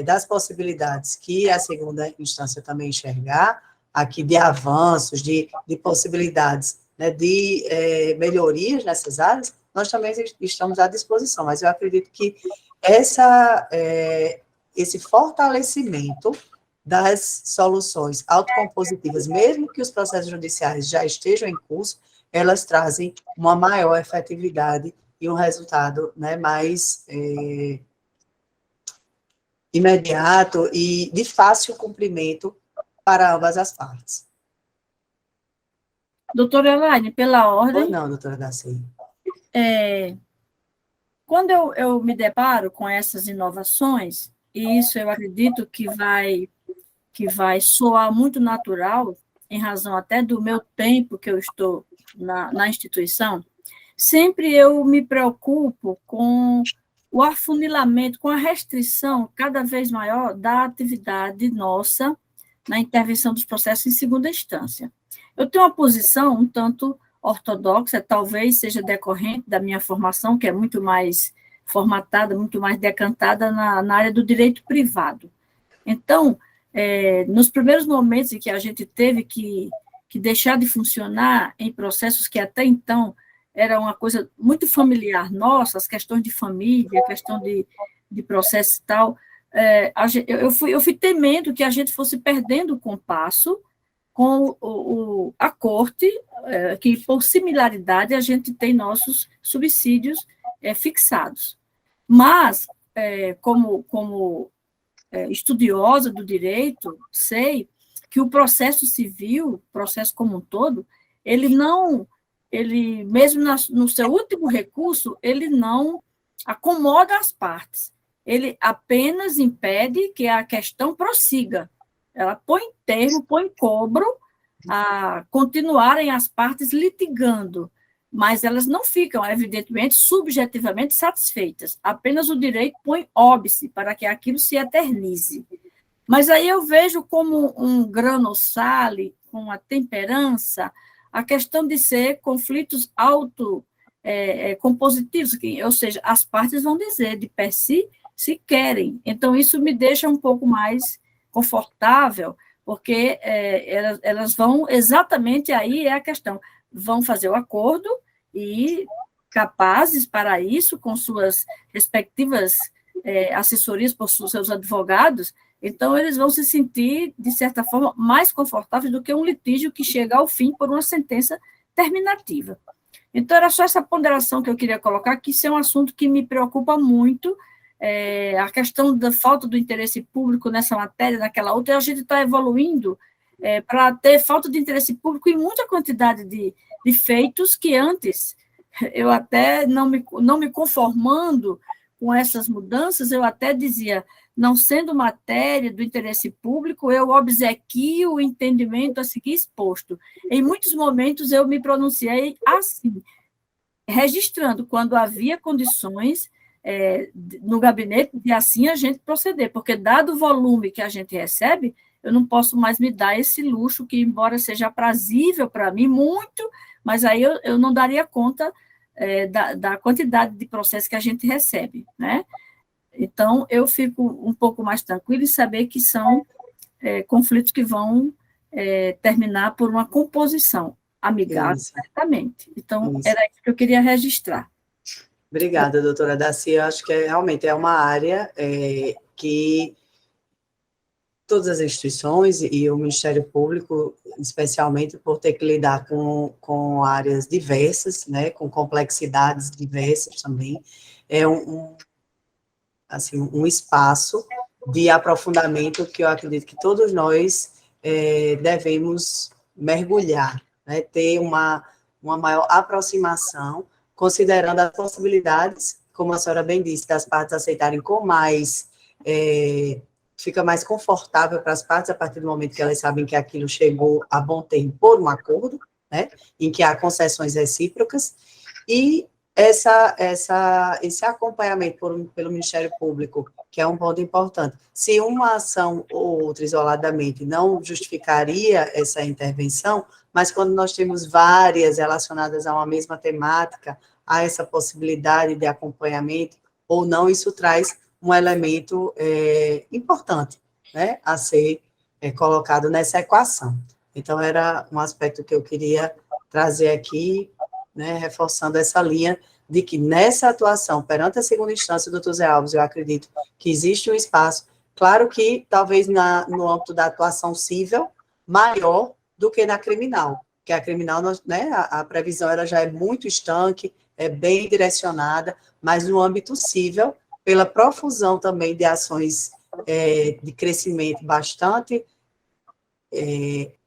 das possibilidades que a segunda instância também enxergar, aqui de avanços, de possibilidades, né, de melhorias nessas áreas, nós também estamos à disposição, mas eu acredito que esse fortalecimento das soluções autocompositivas, mesmo que os processos judiciais já estejam em curso, elas trazem uma maior efetividade e um resultado, né, mais imediato e de fácil cumprimento para ambas as partes. Doutora Elaine, pela ordem... Ou não, doutora Daci? Quando eu me deparo com essas inovações, e isso eu acredito que vai soar muito natural, em razão até do meu tempo que eu estou na instituição, sempre eu me preocupo com o afunilamento, com a restrição cada vez maior da atividade nossa na intervenção dos processos em segunda instância. Eu tenho uma posição um tanto ortodoxa, talvez seja decorrente da minha formação, que é muito mais formatada, muito mais decantada na área do direito privado. Então, nos primeiros momentos em que a gente teve que deixar de funcionar em processos que até então era uma coisa muito familiar nossa, as questões de família, a questão de processo e tal, eu fui temendo que a gente fosse perdendo o compasso com a corte, que por similaridade a gente tem nossos subsídios fixados. Mas, como estudiosa do direito, sei que o processo civil, o processo como um todo, ele mesmo no seu último recurso, ele não acomoda as partes, ele apenas impede que a questão prossiga, ela põe termo, põe cobro a continuarem as partes litigando, mas elas não ficam, evidentemente, subjetivamente satisfeitas, apenas o direito põe óbice para que aquilo se eternize. Mas aí eu vejo como um grano sale, com a temperança, a questão de ser conflitos compositivos, ou seja, as partes vão dizer de per si se querem. Então, isso me deixa um pouco mais confortável, porque elas vão exatamente aí é a questão, vão fazer o acordo e capazes para isso, com suas respectivas assessorias por seus advogados, então eles vão se sentir, de certa forma, mais confortáveis do que um litígio que chega ao fim por uma sentença terminativa. Então, era só essa ponderação que eu queria colocar, que isso é um assunto que me preocupa muito, a questão da falta do interesse público nessa matéria, naquela outra, e a gente está evoluindo para ter falta de interesse público em muita quantidade de feitos que antes, eu até não me conformando com essas mudanças, eu até dizia, não sendo matéria do interesse público, eu obsequio o entendimento a seguir exposto. Em muitos momentos eu me pronunciei assim, registrando quando havia condições no gabinete de assim a gente proceder, porque dado o volume que a gente recebe, eu não posso mais me dar esse luxo que, embora seja aprazível para mim, muito, mas aí eu não daria conta da quantidade de processos que a gente recebe, né? Então, eu fico um pouco mais tranquila em saber que são conflitos que vão terminar por uma composição. amigável, Isso. certamente. Então, Isso. era isso que eu queria registrar. Obrigada, doutora Daci. Eu acho que realmente é uma área que todas as instituições e o Ministério Público, especialmente por ter que lidar com áreas diversas, né, com complexidades diversas também, é assim, um espaço de aprofundamento que eu acredito que todos nós devemos mergulhar, né, ter uma maior aproximação, considerando as possibilidades, como a senhora bem disse, das partes aceitarem com mais, fica mais confortável para as partes a partir do momento que elas sabem que aquilo chegou a bom termo por um acordo, né, em que há concessões recíprocas, e esse acompanhamento pelo Ministério Público, que é um ponto importante. Se uma ação ou outra isoladamente não justificaria essa intervenção, mas quando nós temos várias relacionadas a uma mesma temática, há essa possibilidade de acompanhamento ou não, isso traz um elemento importante, né, a ser colocado nessa equação. Então, era um aspecto que eu queria trazer aqui, né, reforçando essa linha de que nessa atuação perante a segunda instância, doutor Zé Alves, eu acredito que existe um espaço, claro que talvez no âmbito da atuação civil, maior do que na criminal, porque a criminal, né, a previsão ela já é muito estanque, é bem direcionada, mas no âmbito civil, pela profusão também de ações de crescimento bastante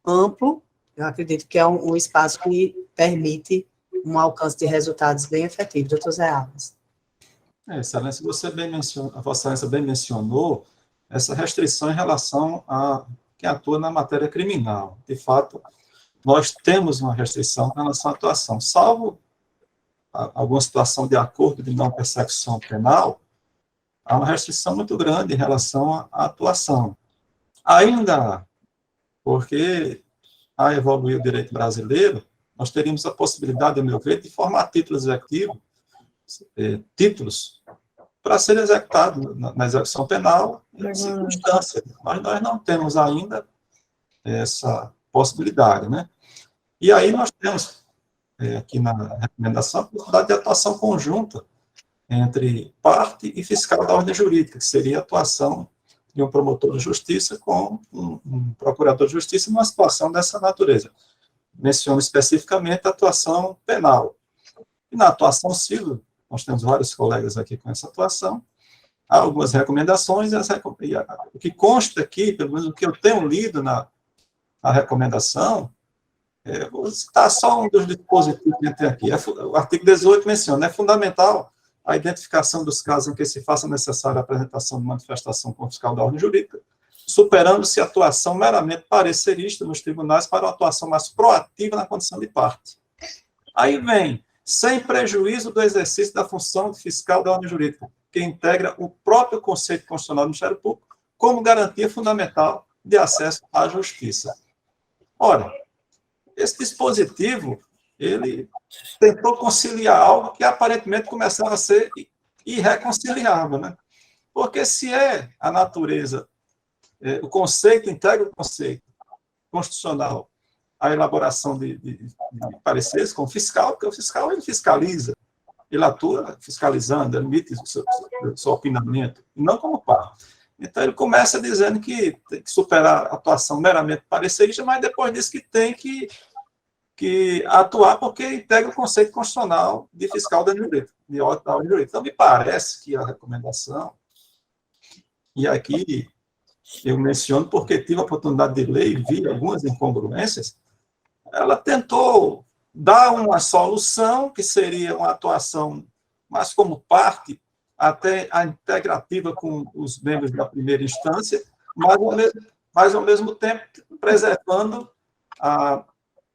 amplo, eu acredito que é um espaço que permite um alcance de resultados bem efetivos. Doutor Zé Alves. Excelência, a Vossa Excelência bem mencionou essa restrição em relação a quem atua na matéria criminal. De fato, nós temos uma restrição em relação à atuação, salvo alguma situação de acordo de não persecução penal, há uma restrição muito grande em relação à atuação. Ainda há, porque a evoluir o direito brasileiro, nós teríamos a possibilidade, a meu ver, de formar títulos executivos, títulos para ser executado na execução penal em circunstância. Mas nós não temos ainda essa possibilidade, né? E aí nós temos, aqui na recomendação, a possibilidade de atuação conjunta entre parte e fiscal da ordem jurídica, que seria a atuação de um promotor de justiça com um procurador de justiça numa situação dessa natureza. Menciono especificamente a atuação penal. E na atuação civil, nós temos vários colegas aqui com essa atuação, há algumas recomendações, o que consta aqui, pelo menos o que eu tenho lido na recomendação, vou citar só um dos dispositivos que tem aqui. O artigo 18 menciona, é fundamental a identificação dos casos em que se faça necessária a apresentação de manifestação com o fiscal da ordem jurídica, superando-se a atuação meramente parecerista nos tribunais para uma atuação mais proativa na condição de parte. Aí vem, sem prejuízo do exercício da função de fiscal da ordem jurídica, que integra o próprio conceito constitucional do Ministério Público como garantia fundamental de acesso à justiça. Ora, esse dispositivo, ele tentou conciliar algo que aparentemente começava a ser irreconciliável, né? Porque se a natureza, o conceito integra o conceito constitucional, a elaboração de pareceres com o fiscal, porque o fiscal ele fiscaliza, ele atua fiscalizando, ele emite o seu opinamento, e não como parte. Então, ele começa dizendo que tem que superar a atuação meramente parecerista, mas depois diz que tem que atuar porque integra o conceito constitucional de fiscal da direito, de ordem jurídica. Então, me parece que a recomendação, e aqui eu menciono porque tive a oportunidade de ler e vi algumas incongruências, ela tentou dar uma solução que seria uma atuação mais como parte, até a integrativa com os membros da primeira instância, mas ao mesmo tempo preservando a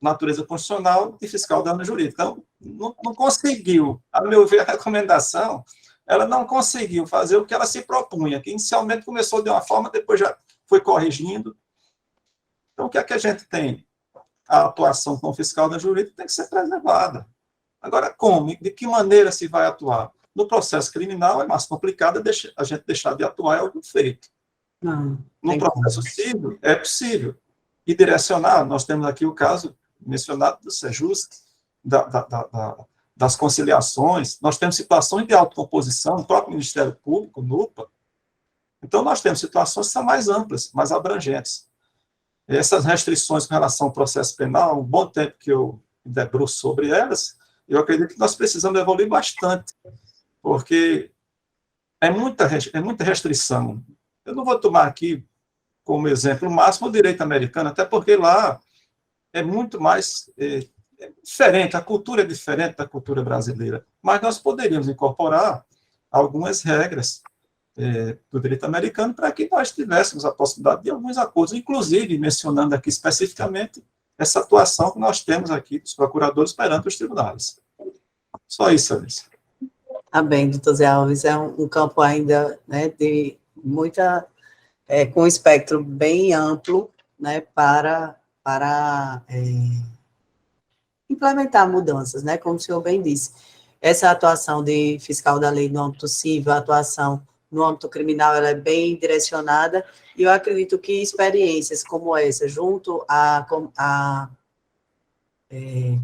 natureza constitucional de fiscal da ordem jurídica. Então, não conseguiu, a meu ver, a recomendação, ela não conseguiu fazer o que ela se propunha, que inicialmente começou de uma forma, depois já foi corrigindo. Então, o que é que a gente tem? A atuação com o fiscal da jurídica tem que ser preservada. Agora, como? De que maneira se vai atuar? No processo criminal é mais complicado a gente deixar de atuar, é algo feito. No processo civil, é possível. E direcionar, nós temos aqui o caso mencionado do Sejusc, das conciliações, nós temos situações de autocomposição no próprio Ministério Público, NUPA. Então, nós temos situações que são mais amplas, mais abrangentes. Essas restrições com relação ao processo penal, um bom tempo que eu me debruço sobre elas, eu acredito que nós precisamos evoluir bastante, porque é muita restrição. Eu não vou tomar aqui como exemplo máximo o direito americano, até porque lá é muito mais diferente, a cultura é diferente da cultura brasileira, mas nós poderíamos incorporar algumas regras do direito americano para que nós tivéssemos a possibilidade de alguns acordos, inclusive mencionando aqui especificamente essa atuação que nós temos aqui dos procuradores perante os tribunais. Só isso, Alice. Tá bem, doutor Zé Alves, é um campo ainda, né, de muita, com um espectro bem amplo, né, para implementar mudanças, né, como o senhor bem disse. Essa atuação de fiscal da lei no âmbito civil, a atuação no âmbito criminal, ela é bem direcionada, e eu acredito que experiências como essa, junto a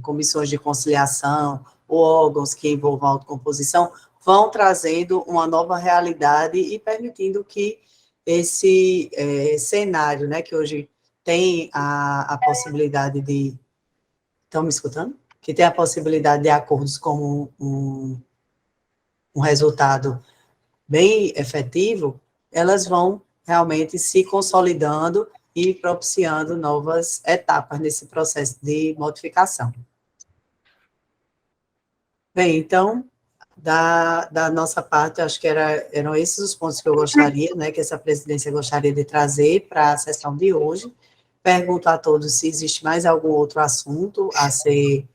comissões de conciliação, ou órgãos que envolvam autocomposição, vão trazendo uma nova realidade e permitindo que esse cenário, né, que hoje tem a possibilidade de... Estão me escutando? Que tem a possibilidade de acordos como um resultado bem efetivo, elas vão realmente se consolidando e propiciando novas etapas nesse processo de modificação. Bem, então, da nossa parte, acho que eram esses os pontos que eu gostaria, né, que essa presidência gostaria de trazer para a sessão de hoje. Pergunto a todos se existe mais algum outro assunto a ser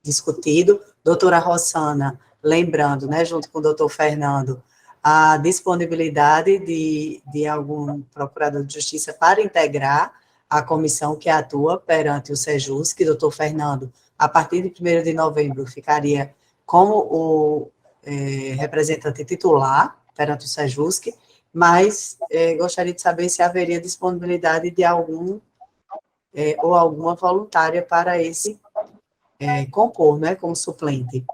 discutido. Doutora Rossana, lembrando, né, junto com o doutor Fernando, a disponibilidade de algum procurador de justiça para integrar a comissão que atua perante o Sejusc, que o doutor Fernando, a partir de 1º de novembro, ficaria como o representante titular perante o Sejusc, mas gostaria de saber se haveria disponibilidade de algum ou alguma voluntária para esse compor, né, como suplente.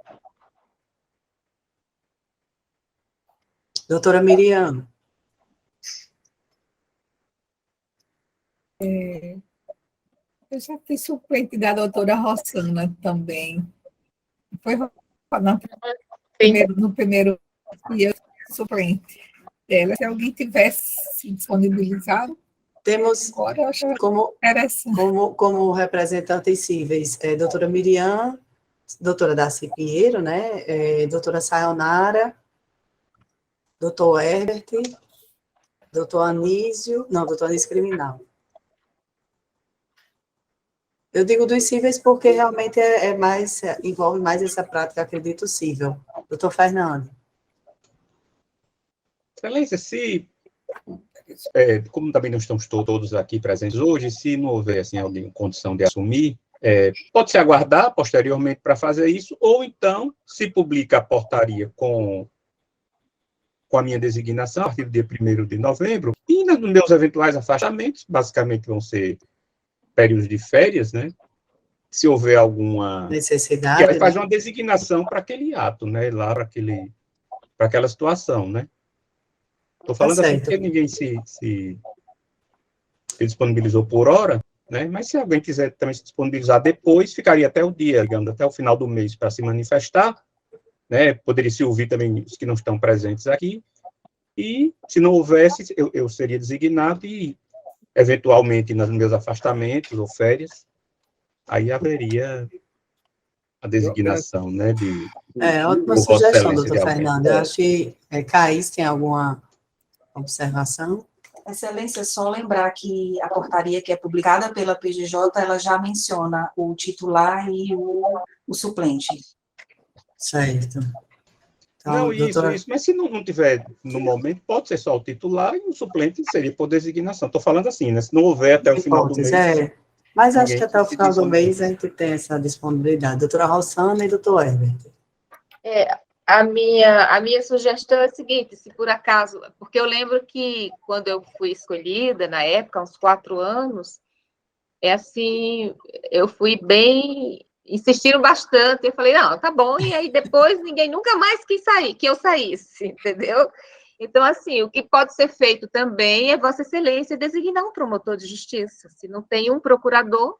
Doutora Miriam. Eu já fui suplente da doutora Rossana também. Foi no primeiro dia suplente dela. Se alguém tivesse se disponibilizado, temos agora eu acho como representantes cíveis, doutora Miriam, doutora Darcy Pinheiro, né, doutora Sayonara, doutor Herbert, doutor Anísio, não, doutor Anísio Criminal. Eu digo dos cíveis porque realmente envolve mais essa prática, acredito, cível. Doutor Fernando. Excelência, como também não estamos todos aqui presentes hoje, se não houver assim, alguma condição de assumir, pode-se aguardar posteriormente para fazer isso, ou então se publica a portaria com a minha designação, a partir do dia 1º de novembro, e nos meus eventuais afastamentos, basicamente vão ser períodos de férias, né? Se houver alguma necessidade, e aí faz uma designação para aquele ato, né? Lá para aquela situação, né? Estou falando assim porque ninguém se disponibilizou por hora, né? Mas se alguém quiser também se disponibilizar depois, ficaria até o dia, digamos, até o final do mês para se manifestar, né? Poderia se ouvir também os que não estão presentes aqui, e se não houvesse, eu seria designado e, eventualmente, nos meus afastamentos ou férias, aí haveria a designação, né, ótima sugestão, doutor Fernando. Eu acho que Caís tem alguma observação? Excelência, só lembrar que a portaria que é publicada pela PGJ, ela já menciona o titular e o suplente. Certo. Então, não, doutora... isso, mas se não tiver no momento, pode ser só o titular e o suplente seria por designação. Estou falando assim, né? Se não houver até o final do mês... Mas acho que até o final do mês a gente tem essa disponibilidade. Doutora Rossana e doutor Herbert. A minha sugestão é a seguinte, se por acaso... Porque eu lembro que quando eu fui escolhida, na época, há uns 4 anos, é assim, eu fui bem, insistiram bastante, eu falei, não, tá bom, e aí depois ninguém nunca mais quis sair, que eu saísse, entendeu? Então, assim, o que pode ser feito também é Vossa Excelência designar um promotor de justiça. Se não tem um procurador,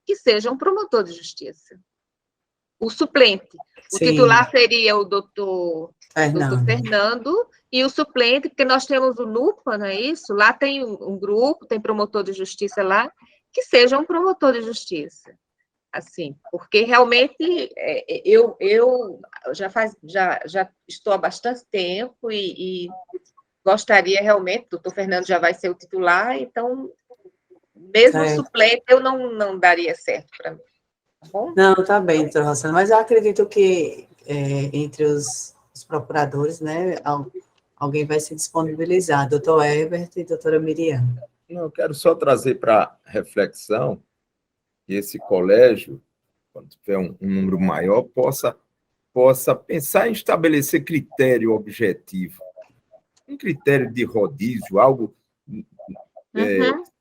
que seja um promotor de justiça. O suplente. O Sim. titular seria o doutor Fernando. Fernando, e o suplente, porque nós temos o NUPA, não é isso? Lá tem um grupo, tem promotor de justiça lá, que seja um promotor de justiça. Assim, porque realmente eu já estou há bastante tempo e gostaria realmente, o doutor Fernando já vai ser o titular, então, mesmo suplente, eu não daria certo para mim. Tá bom? Não, tá bem, doutora Rossana, mas eu acredito que entre os procuradores, né, alguém vai se disponibilizar, doutor Herbert e doutora Miriam. Eu quero só trazer para reflexão que esse colégio, quando tiver um número maior, possa pensar em estabelecer critério objetivo, um critério de rodízio, algo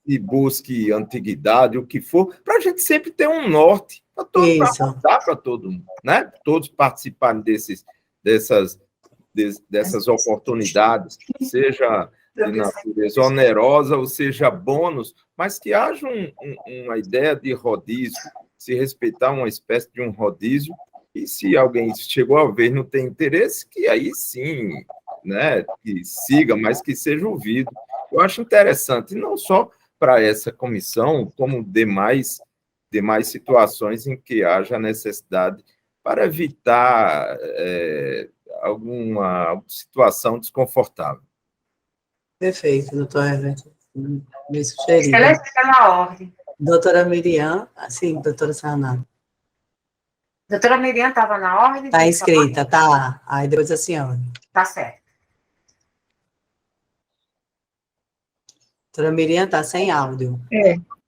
que busque antiguidade, o que for, para a gente sempre ter um norte, para todo mundo, né? Todos participarem dessas oportunidades, seja de natureza onerosa ou seja bônus, mas que haja uma ideia de rodízio, se respeitar uma espécie de um rodízio, e se alguém chegou a ver e não tem interesse, que aí sim, né, que siga, mas que seja ouvido. Eu acho interessante, não só para essa comissão, como demais situações em que haja necessidade para evitar alguma situação desconfortável. Perfeito, doutor Herbert. Me sugeriu. Excelência pela ordem. Doutora Miriam, sim, doutora Sayonara. Doutora Miriam estava na ordem? Está inscrita, tá. Aí depois a senhora. Tá certo. Doutora Miriam está sem áudio.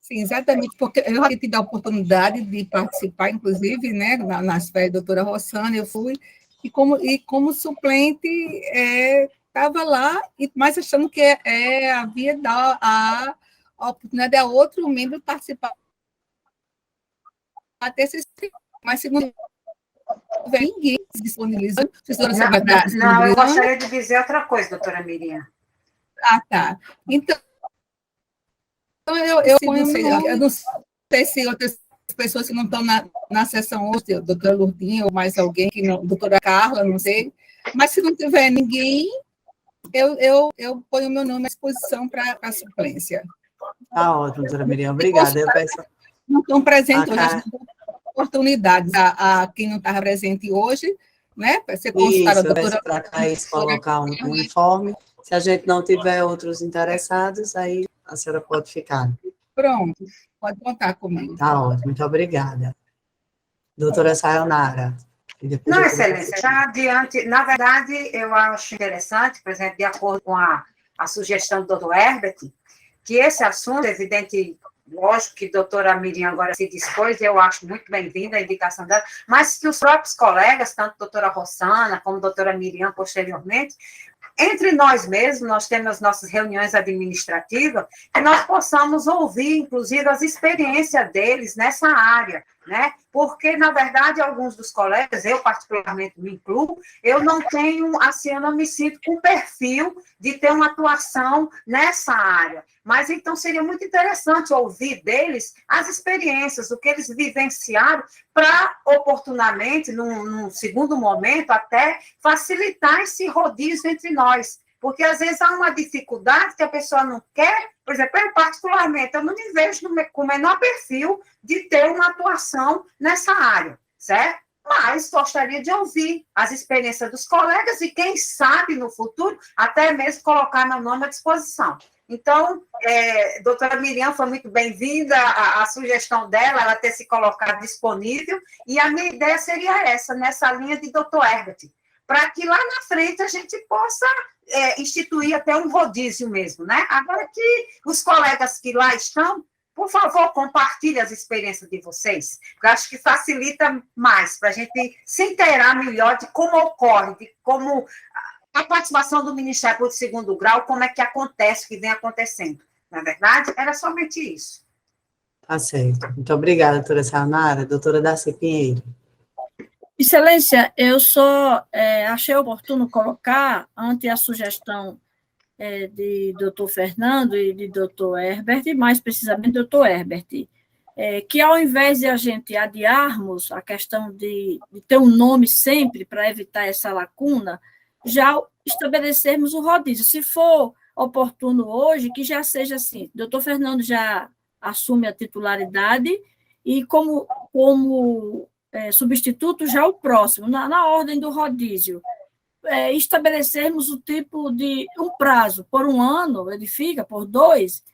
Sim, exatamente, porque eu já tive a oportunidade de participar, inclusive, né, nas férias da doutora Rossana, eu fui, e como suplente, estava lá, mas achando que havia dar a oportunidade a outro membro participar desse, mas segundo ninguém se disponibilizou. Não, eu gostaria de dizer outra coisa, doutora Miriam. Ah, tá. Então, eu não sei se outras pessoas que não estão na sessão hoje, doutora Lourdinha ou mais alguém, doutora Carla, não sei, mas se não tiver ninguém, eu ponho o meu nome à disposição para a suplência. Tá ótimo, doutora Miriam, obrigada. Eu peço... Não estão presentes hoje, oportunidades a quem não estava presente hoje, né? Para ser consultada a doutora. Para a Thaís colocar um informe. Se a gente não tiver outros interessados, aí a senhora pode ficar. Pronto, pode contar comigo. Tá ótimo, muito obrigada. Doutora Sayonara. Não, excelência, já adiante, na verdade, eu acho interessante, por exemplo, de acordo com a sugestão do doutor Herbert, que esse assunto, evidente, lógico que a doutora Miriam agora se dispôs, eu acho muito bem-vinda a indicação dela, mas que os próprios colegas, tanto a doutora Rossana como a doutora Miriam posteriormente, entre nós mesmos, nós temos nossas reuniões administrativas, que nós possamos ouvir, inclusive, as experiências deles nessa área, né? Porque, na verdade, alguns dos colegas, eu particularmente me incluo, eu não tenho, assim, eu não me sinto com perfil de ter uma atuação nessa área. Mas, então, seria muito interessante ouvir deles as experiências, o que eles vivenciaram, para, oportunamente, num segundo momento, até facilitar esse rodízio entre nós. Porque, às vezes, há uma dificuldade que a pessoa não quer. Por exemplo, eu, particularmente, eu não me vejo com o menor perfil de ter uma atuação nessa área, certo? Mas gostaria de ouvir as experiências dos colegas e, quem sabe, no futuro, até mesmo colocar meu nome à disposição. Então, doutora Miriam, foi muito bem-vinda a sugestão dela, ela ter se colocado disponível, e a minha ideia seria essa, nessa linha de doutor Herbert, para que lá na frente a gente possa instituir até um rodízio mesmo, né? Agora que os colegas que lá estão, por favor, compartilhem as experiências de vocês, porque eu acho que facilita mais para a gente se inteirar melhor de como ocorre, de como a participação do Ministério Público de Segundo Grau, como é que acontece, que vem acontecendo. Na verdade, era somente isso. Tá certo. Muito obrigada, doutora Sayonara. Doutora Darcy Pinheiro. Excelência, eu só achei oportuno colocar, ante a sugestão de doutor Fernando e de doutor Herbert, mais precisamente doutor Herbert, que ao invés de a gente adiarmos a questão de ter um nome sempre para evitar essa lacuna, já estabelecermos o rodízio. Se for oportuno hoje, que já seja assim, doutor Fernando já assume a titularidade e como substituto já o próximo, na ordem do rodízio. Estabelecermos o tipo de um prazo, por um ano, ele fica, por 2,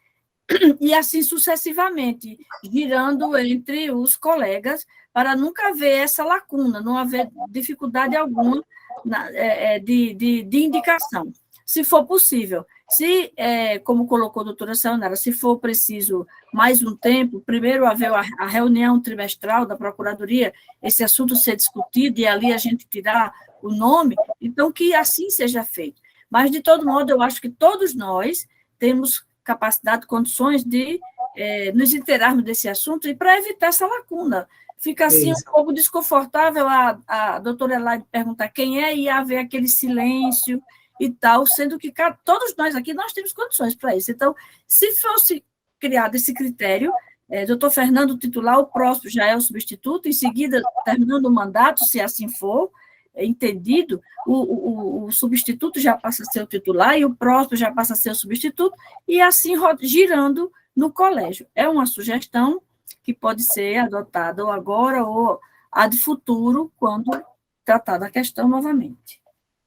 e assim sucessivamente, girando entre os colegas, para nunca haver essa lacuna, não haver dificuldade alguma de indicação. Se for possível, como colocou a doutora Sayonara, se for preciso mais um tempo, primeiro haver a reunião trimestral da Procuradoria, esse assunto ser discutido e ali a gente tirar o nome, então que assim seja feito. Mas, de todo modo, eu acho que todos nós temos capacidade, condições de nos inteirarmos desse assunto e para evitar essa lacuna. Fica assim um pouco desconfortável a doutora Elaine perguntar quem é e haver aquele silêncio e tal, sendo que todos nós aqui, nós temos condições para isso. Então, se fosse criado esse critério, doutor Fernando titular, o próximo já é o substituto, em seguida, terminando o mandato, se assim for, entendido, o substituto já passa a ser o titular e o próximo já passa a ser o substituto, e assim girando no colégio. É uma sugestão que pode ser adotada ou agora ou a de futuro, quando tratada a questão novamente.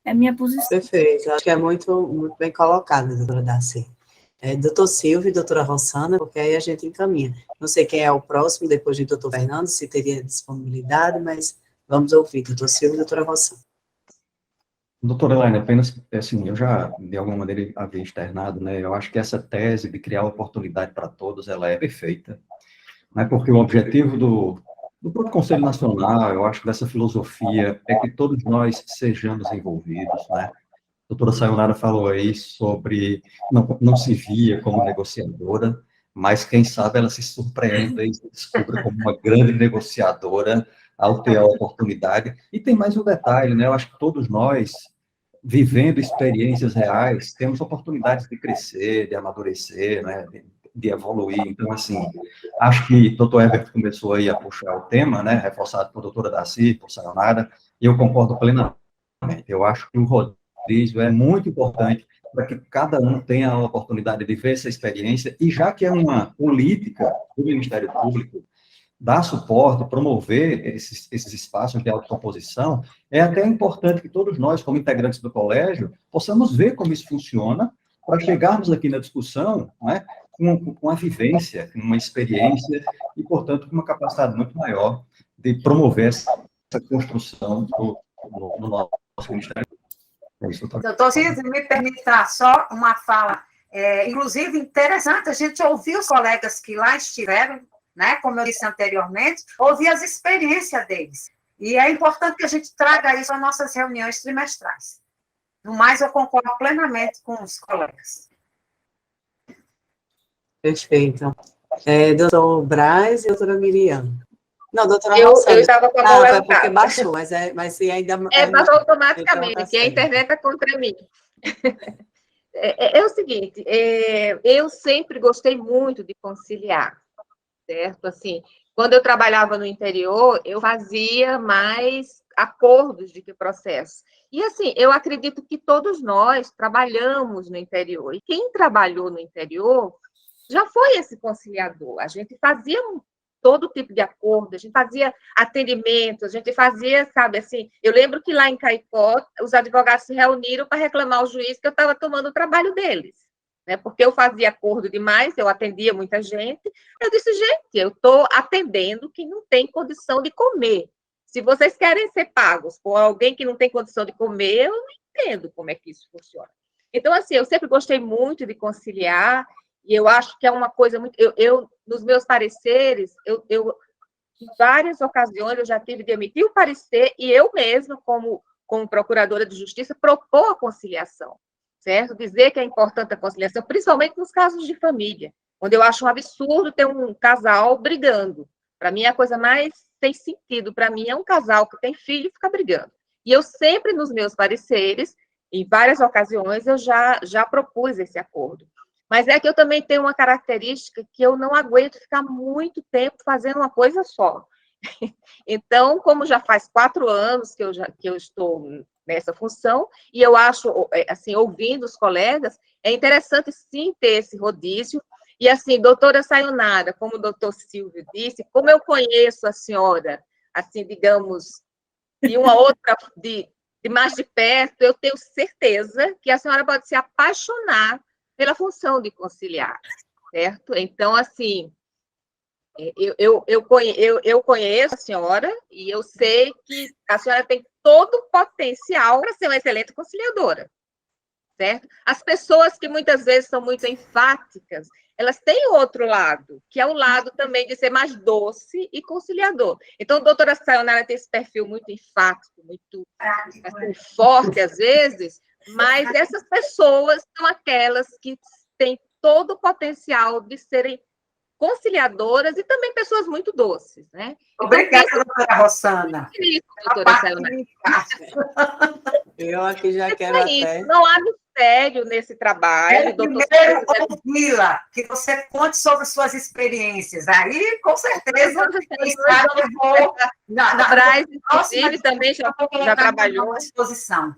É minha posição. Perfeito, acho que é muito bem colocado, doutora Darcy. Doutor Silvio e doutora Rossana, porque aí a gente encaminha. Não sei quem é o próximo, depois de doutor Fernando, se teria disponibilidade, mas vamos ouvir, doutor Silvio e doutora Rossana. Doutora Elaine, apenas, assim, eu já, de alguma maneira, havia externado, né, eu acho que essa tese de criar oportunidade para todos, ela é perfeita, né, porque o objetivo do próprio Conselho Nacional, eu acho que dessa filosofia é que todos nós sejamos envolvidos, né? A doutora Sayonara falou aí sobre não se via como negociadora, mas quem sabe ela se surpreenda e se descubra como uma grande negociadora ao ter a oportunidade. E tem mais um detalhe, né? Eu acho que todos nós, vivendo experiências reais, temos oportunidades de crescer, de amadurecer, né? De evoluir. Então, assim, acho que o doutor Herbert começou aí a puxar o tema, né, reforçado por doutora Darcy, por Sayonara, e eu concordo plenamente. Eu acho que o rodízio é muito importante para que cada um tenha a oportunidade de ver essa experiência, e já que é uma política do Ministério Público dar suporte, promover esses espaços de autocomposição, é até importante que todos nós, como integrantes do colégio, possamos ver como isso funciona, para chegarmos aqui na discussão, né, com a vivência, com uma experiência e, portanto, com uma capacidade muito maior de promover essa construção no nosso Ministério. Doutor Cícero, me permita só uma fala, inclusive interessante a gente ouvir os colegas que lá estiveram, né, como eu disse anteriormente, ouvir as experiências deles. E é importante que a gente traga isso às nossas reuniões trimestrais. No mais, eu concordo plenamente com os colegas. Perfeito. Doutor Braz e doutora Miriam. Não, doutora Eu Rossana. estava com a mão é porque levantada. baixou, mas se ainda... Baixou automaticamente, então, tá que a certo. internet é contra mim. É o seguinte, eu sempre gostei muito de conciliar, certo? Assim, quando eu trabalhava no interior, eu fazia mais acordos do que processos. E, assim, eu acredito que todos nós trabalhamos no interior. E quem trabalhou no interior já foi esse conciliador. A gente fazia todo tipo de acordo, a gente fazia atendimento, a gente fazia, sabe, assim, eu lembro que lá em Caicó, os advogados se reuniram para reclamar ao juiz que eu estava tomando o trabalho deles, né, porque eu fazia acordo demais, eu atendia muita gente, eu disse, gente, eu estou atendendo quem não tem condição de comer. Se vocês querem ser pagos por alguém que não tem condição de comer, eu não entendo como é que isso funciona. Então, assim, eu sempre gostei muito de conciliar, e eu acho que é uma coisa muito... Eu nos meus pareceres, em várias ocasiões, eu já tive de emitir o parecer, e eu mesma, como procuradora de justiça, propor a conciliação, certo? Dizer que é importante a conciliação, principalmente nos casos de família, onde eu acho um absurdo ter um casal brigando. Para mim, a coisa mais tem sentido, para mim, é um casal que tem filho ficar brigando. E eu sempre, nos meus pareceres, em várias ocasiões, eu já propus esse acordo. Mas é que eu também tenho uma característica que eu não aguento ficar muito tempo fazendo uma coisa só. Então, como já faz 4 anos que eu estou nessa função, e eu acho, assim, ouvindo os colegas, é interessante, sim, ter esse rodízio. E, assim, doutora Sayonara, como o doutor Silvio disse, como eu conheço a senhora, assim, digamos, de uma outra, de mais de perto, eu tenho certeza que a senhora pode se apaixonar pela função de conciliar, certo? Então, assim, eu conheço a senhora e eu sei que a senhora tem todo o potencial para ser uma excelente conciliadora, certo? As pessoas que muitas vezes são muito enfáticas, elas têm outro lado, que é o lado também de ser mais doce e conciliador. Então, a doutora Sayonara tem esse perfil muito enfático, muito assim, forte às vezes, mas essas pessoas são aquelas que têm todo o potencial de serem conciliadoras e também pessoas muito doces, né? Obrigada, doutora Rossana. Doutora Sayonara. Eu aqui já quero até... Não há mistério nesse trabalho. Primeiro, ouvi-la, que você conte sobre suas experiências. Aí, com certeza, quem sabe eu vou... A Braz, inclusive, também já trabalhou. À disposição.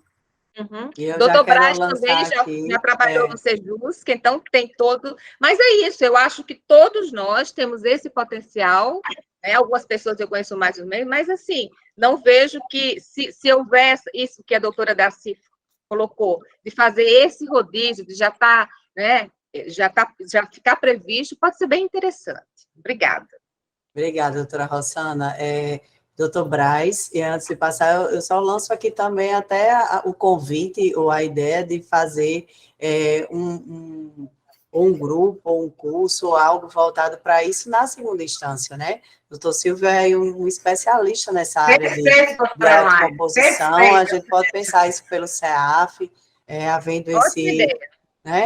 Uhum. Eu Doutor Braz já também já trabalhou no Sejusc, então tem todo... Mas é isso, eu acho que todos nós temos esse potencial, né? Algumas pessoas eu conheço mais ou menos, mas, assim, não vejo que, se houvesse isso que a doutora Darcy colocou, de fazer esse rodízio, de já ficar previsto, pode ser bem interessante. Obrigada. Obrigada, doutora Rossana. Doutor Braz, e antes de passar, eu só lanço aqui também até o convite ou a ideia de fazer um grupo, ou um curso, ou algo voltado para isso na segunda instância, né? Doutor Silvio é um especialista nessa área de autocomposição, a gente pode pensar isso pelo CEAF, havendo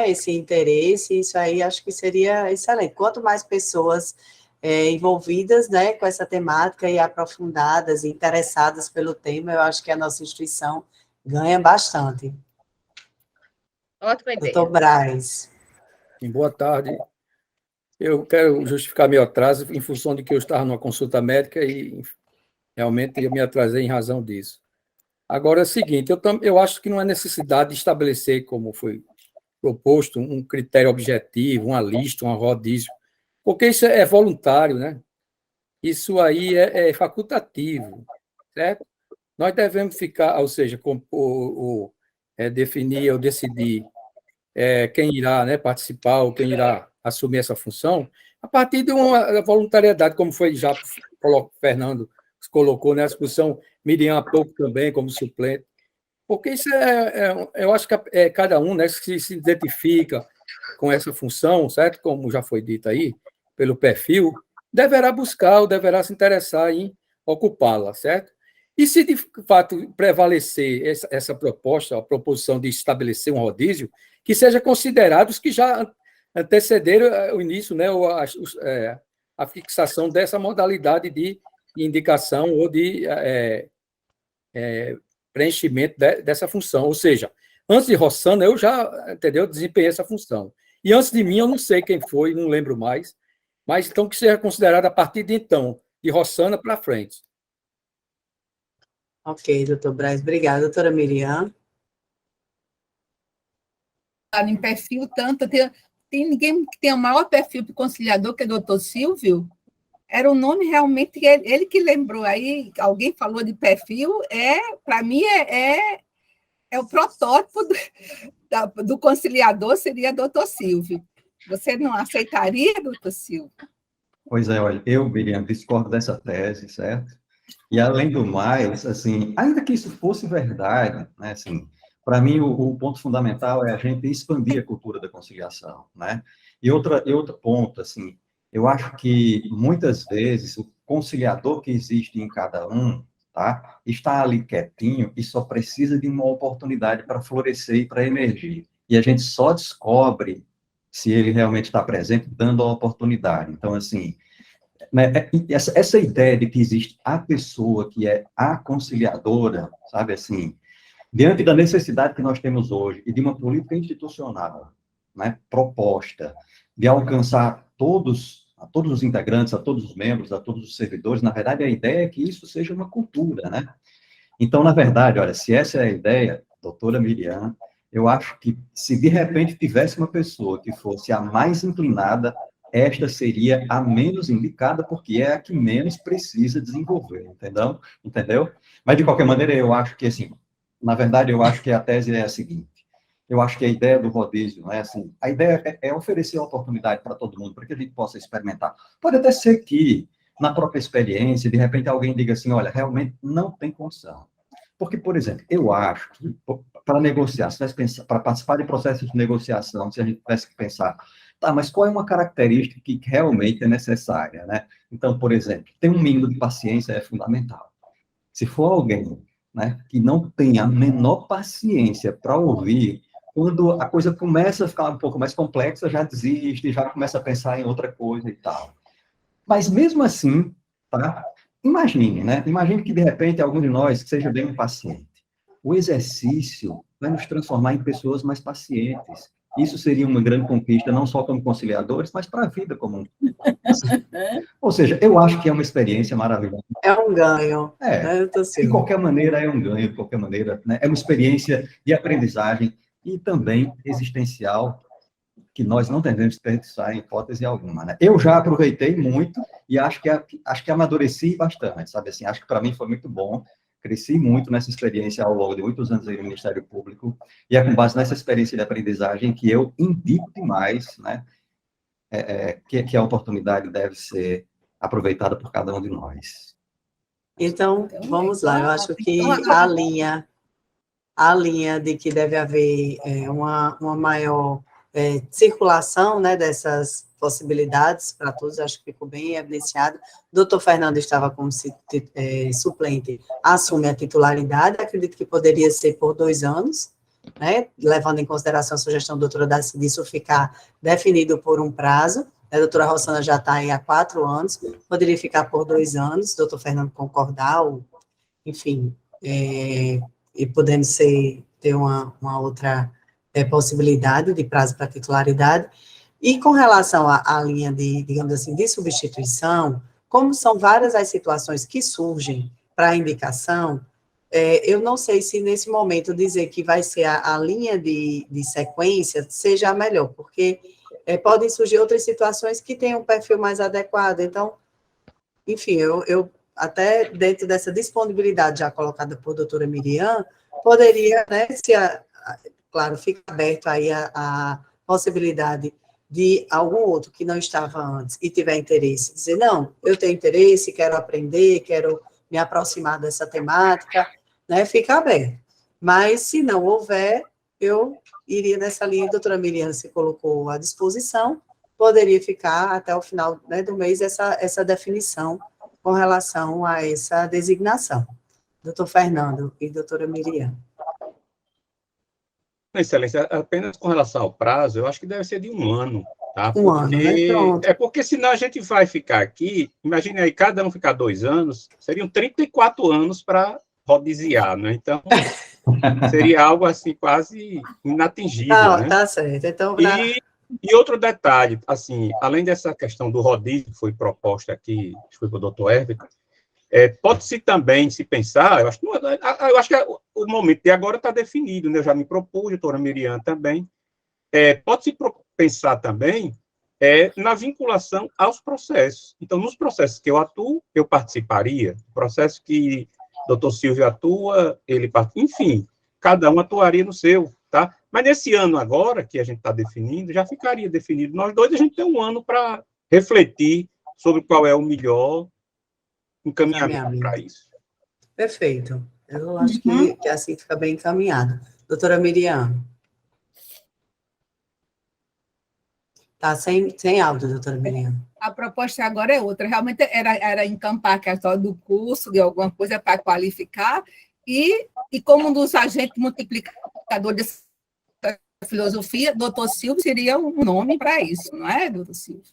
esse interesse, isso aí acho que seria excelente. Quanto mais pessoas envolvidas, né, com essa temática e aprofundadas, interessadas pelo tema, eu acho que a nossa instituição ganha bastante. Ótima ideia. Doutor Braz. Boa tarde. Eu quero justificar meu atraso em função de que eu estava numa consulta médica e realmente eu me atrasei em razão disso. Agora é o seguinte, eu acho que não há necessidade de estabelecer, como foi proposto, um critério objetivo, uma lista, um rodízio, porque isso é voluntário, né? Isso aí é facultativo, certo? Nós devemos ficar, ou seja, definir ou decidir quem irá, né, participar ou quem irá assumir essa função a partir de uma voluntariedade, como foi já o Fernando colocou na discussão, Miriam há pouco também como suplente, porque isso eu acho que cada um, né, se identifica com essa função, certo? Como já foi dito aí, pelo perfil, deverá buscar ou deverá se interessar em ocupá-la, certo? E se, de fato, prevalecer essa proposta, a proposição de estabelecer um rodízio, que seja considerado os que já antecederam o início, né, ou a fixação dessa modalidade de indicação ou de preenchimento dessa função. Ou seja, antes de Rossana, eu já, desempenhei essa função. E antes de mim, eu não sei quem foi, não lembro mais, mas então que seja considerado a partir de então, de Rossana para frente. Ok, doutor Braz, obrigada. Doutora Miriam? Em perfil, tanto, tem ninguém que tenha o maior perfil para o conciliador, que é o doutor Silvio. Era um nome realmente, ele que lembrou. Aí alguém falou de perfil, para mim, é o protótipo do conciliador, seria doutor Silvio. Você não aceitaria, doutor Silvio? Pois é, olha, eu, Miriam, discordo dessa tese, certo? E, além do mais, assim, ainda que isso fosse verdade, né, assim, para mim, o ponto fundamental é a gente expandir a cultura da conciliação, né? E outro ponto, assim, eu acho que, muitas vezes, o conciliador que existe em cada um, tá, está ali quietinho e só precisa de uma oportunidade para florescer e para emergir. E a gente só descobre se ele realmente está presente, dando a oportunidade. Então, assim, né, essa ideia de que existe a pessoa que é a conciliadora, sabe, assim, diante da necessidade que nós temos hoje e de uma política institucional, né, proposta de alcançar a todos os integrantes, a todos os membros, a todos os servidores, na verdade, a ideia é que isso seja uma cultura, né? Então, na verdade, olha, se essa é a ideia, doutora Miriam, eu acho que se de repente tivesse uma pessoa que fosse a mais inclinada, esta seria a menos indicada, porque é a que menos precisa desenvolver, entendeu? Mas, de qualquer maneira, eu acho que, assim, na verdade, eu acho que a tese é a seguinte, eu acho que a ideia do rodízio, não é assim, a ideia é oferecer a oportunidade para todo mundo, para que a gente possa experimentar. Pode até ser que, na própria experiência, de repente alguém diga assim, olha, realmente não tem condição. Porque, por exemplo, eu acho que para negociar, para participar de processos de negociação, se a gente tivesse que pensar, tá, mas qual é uma característica que realmente é necessária, né? Então, por exemplo, ter um mínimo de paciência é fundamental. Se for alguém, né, que não tem a menor paciência para ouvir, quando a coisa começa a ficar um pouco mais complexa, já desiste, já começa a pensar em outra coisa e tal. Mas mesmo assim, tá? Imagine, né? Imagine que, de repente, algum de nós seja bem impaciente. O exercício vai nos transformar em pessoas mais pacientes. Isso seria uma grande conquista, não só como conciliadores, mas para a vida como um. Ou seja, eu acho que é uma experiência maravilhosa. É um ganho. É, de qualquer maneira, é um ganho, de qualquer maneira, né? É uma experiência de aprendizagem e também existencial, que nós não devemos desperdiçar em hipótese alguma, né? Eu já aproveitei muito e acho que amadureci bastante, sabe assim? Acho que para mim foi muito bom, cresci muito nessa experiência ao longo de muitos anos aí no Ministério Público, e é com base nessa experiência de aprendizagem que eu indico demais, né? Que a oportunidade deve ser aproveitada por cada um de nós. Então, vamos lá, eu acho que a linha de que deve haver uma maior circulação, né, dessas possibilidades para todos, acho que ficou bem evidenciado. O doutor Fernando estava como suplente, assume a titularidade, acredito que poderia ser por 2 anos, né, levando em consideração a sugestão da doutora Daci disso ficar definido por um prazo. A doutora Rossana já está aí há 4 anos, poderia ficar por 2 anos, doutor Fernando concordar, ou, enfim, e podendo ter uma outra possibilidade de prazo para titularidade. E com relação à linha de, digamos assim, de substituição, como são várias as situações que surgem para a indicação, eu não sei se nesse momento dizer que vai ser a linha de sequência seja a melhor, porque podem surgir outras situações que tenham um perfil mais adequado. Então, enfim, eu até dentro dessa disponibilidade já colocada por doutora Miriam, poderia, né, claro, fica aberto aí a possibilidade de algum outro que não estava antes e tiver interesse, dizer, não, eu tenho interesse, quero aprender, quero me aproximar dessa temática, né, fica aberto. Mas, se não houver, eu iria nessa linha, a doutora Miriam se colocou à disposição, poderia ficar até o final, né, do mês essa definição com relação a essa designação. Doutor Fernando e doutora Miriam. Excelência, apenas com relação ao prazo, eu acho que deve ser de 1 ano, tá? Um ano, né? Pronto. Porque senão a gente vai ficar aqui, imagine aí, cada um ficar 2 anos, seriam 34 anos para rodiziar, né? Então, seria algo assim quase inatingível, né? Tá certo. Então, E outro detalhe, assim, além dessa questão do rodízio que foi proposta aqui, que foi para o doutor Herbert, pode-se também se pensar, eu acho que o momento de agora está definido, né? Eu já me propus, doutora Miriam também, pode-se pensar também na vinculação aos processos. Então, nos processos que eu atuo, eu participaria, processo que o doutor Silvio atua, ele participa, enfim, cada um atuaria no seu, tá? Mas nesse ano agora, que a gente está definindo, já ficaria definido. Nós dois, a gente tem 1 ano para refletir sobre qual é o melhor encaminhamento para isso. Perfeito. Eu acho que assim fica bem encaminhado. Doutora Miriam. Tá sem áudio, doutora Miriam. A proposta agora é outra. Realmente era encampar a questão do curso, de alguma coisa para qualificar, e como um dos agentes multiplicadores filosofia, doutor Silvio seria um nome para isso, não é, doutor Silvio?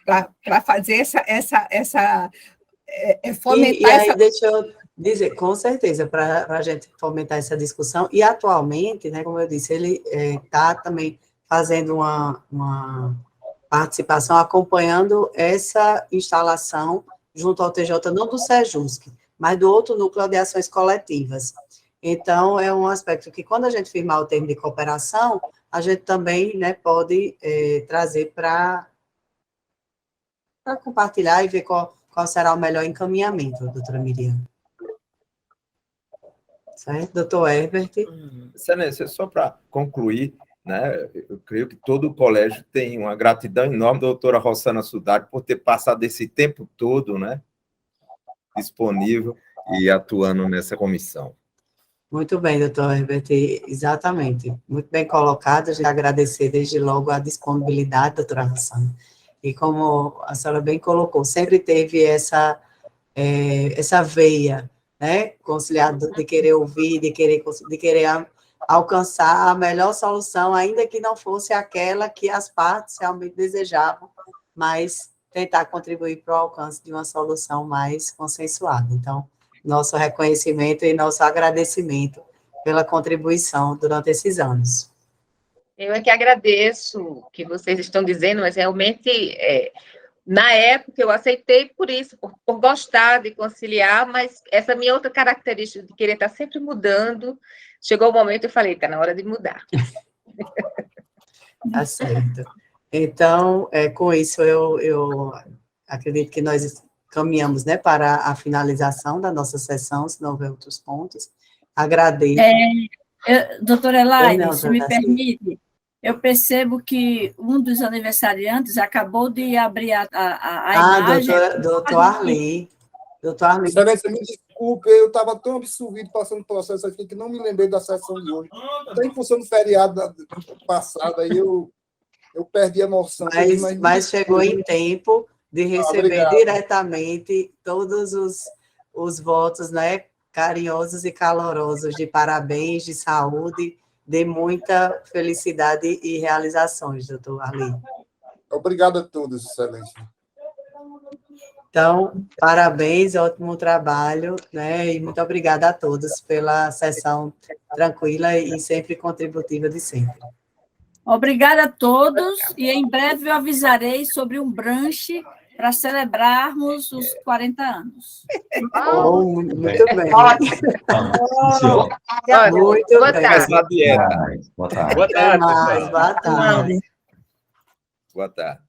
Para fazer fomentar e aí, essa... deixa eu dizer, com certeza, para a gente fomentar essa discussão, e atualmente, né, como eu disse, ele está também fazendo uma participação, acompanhando essa instalação junto ao TJ, não do Sejusc, mas do outro núcleo de ações coletivas. Então, é um aspecto que, quando a gente firmar o termo de cooperação, a gente também, né, pode trazer para compartilhar e ver qual será o melhor encaminhamento, doutora Miriam. Certo? Doutor Herbert? Excelência, só para concluir, né, eu creio que todo o colégio tem uma gratidão enorme da doutora Rossana Sudade por ter passado esse tempo todo, né, disponível e atuando nessa comissão. Muito bem, doutor Herbert, exatamente. Muito bem colocado, a gente agradecer desde logo a disponibilidade, doutora Rossana. E como a senhora bem colocou, sempre teve essa veia, né, conciliador, de querer ouvir, de querer alcançar a melhor solução, ainda que não fosse aquela que as partes realmente desejavam, mas tentar contribuir para o alcance de uma solução mais consensuada. Então, nosso reconhecimento e nosso agradecimento pela contribuição durante esses anos. Eu é que agradeço o que vocês estão dizendo, mas realmente, na época, eu aceitei por isso, por gostar de conciliar, mas essa minha outra característica de querer estar sempre mudando, chegou o momento e eu falei, está na hora de mudar. Tá certo. Então, com isso, eu acredito que nós caminhamos, né, para a finalização da nossa sessão, se não houver outros pontos. Agradeço. Doutora Elaine, se me permite, eu percebo que um dos aniversariantes acabou de abrir a imagem. Doutor Arli. Doutor Arli. Excelência, me desculpe, eu estava tão absorvido passando o processo aqui que não me lembrei da sessão de hoje. Até em função do feriado passado, aí eu perdi a noção. Mas chegou em tempo de receber diretamente todos os votos, né, carinhosos e calorosos de parabéns, de saúde, de muita felicidade e realizações, doutor Arli. Obrigado a todos, excelência. Então, parabéns, ótimo trabalho, né, e muito obrigada a todos pela sessão tranquila e sempre contributiva de sempre. Obrigada a todos, e em breve eu avisarei sobre um brunch para celebrarmos os 40 anos. Muito bem. Muito Boa bem. tarde. Boa tarde. Boa tarde.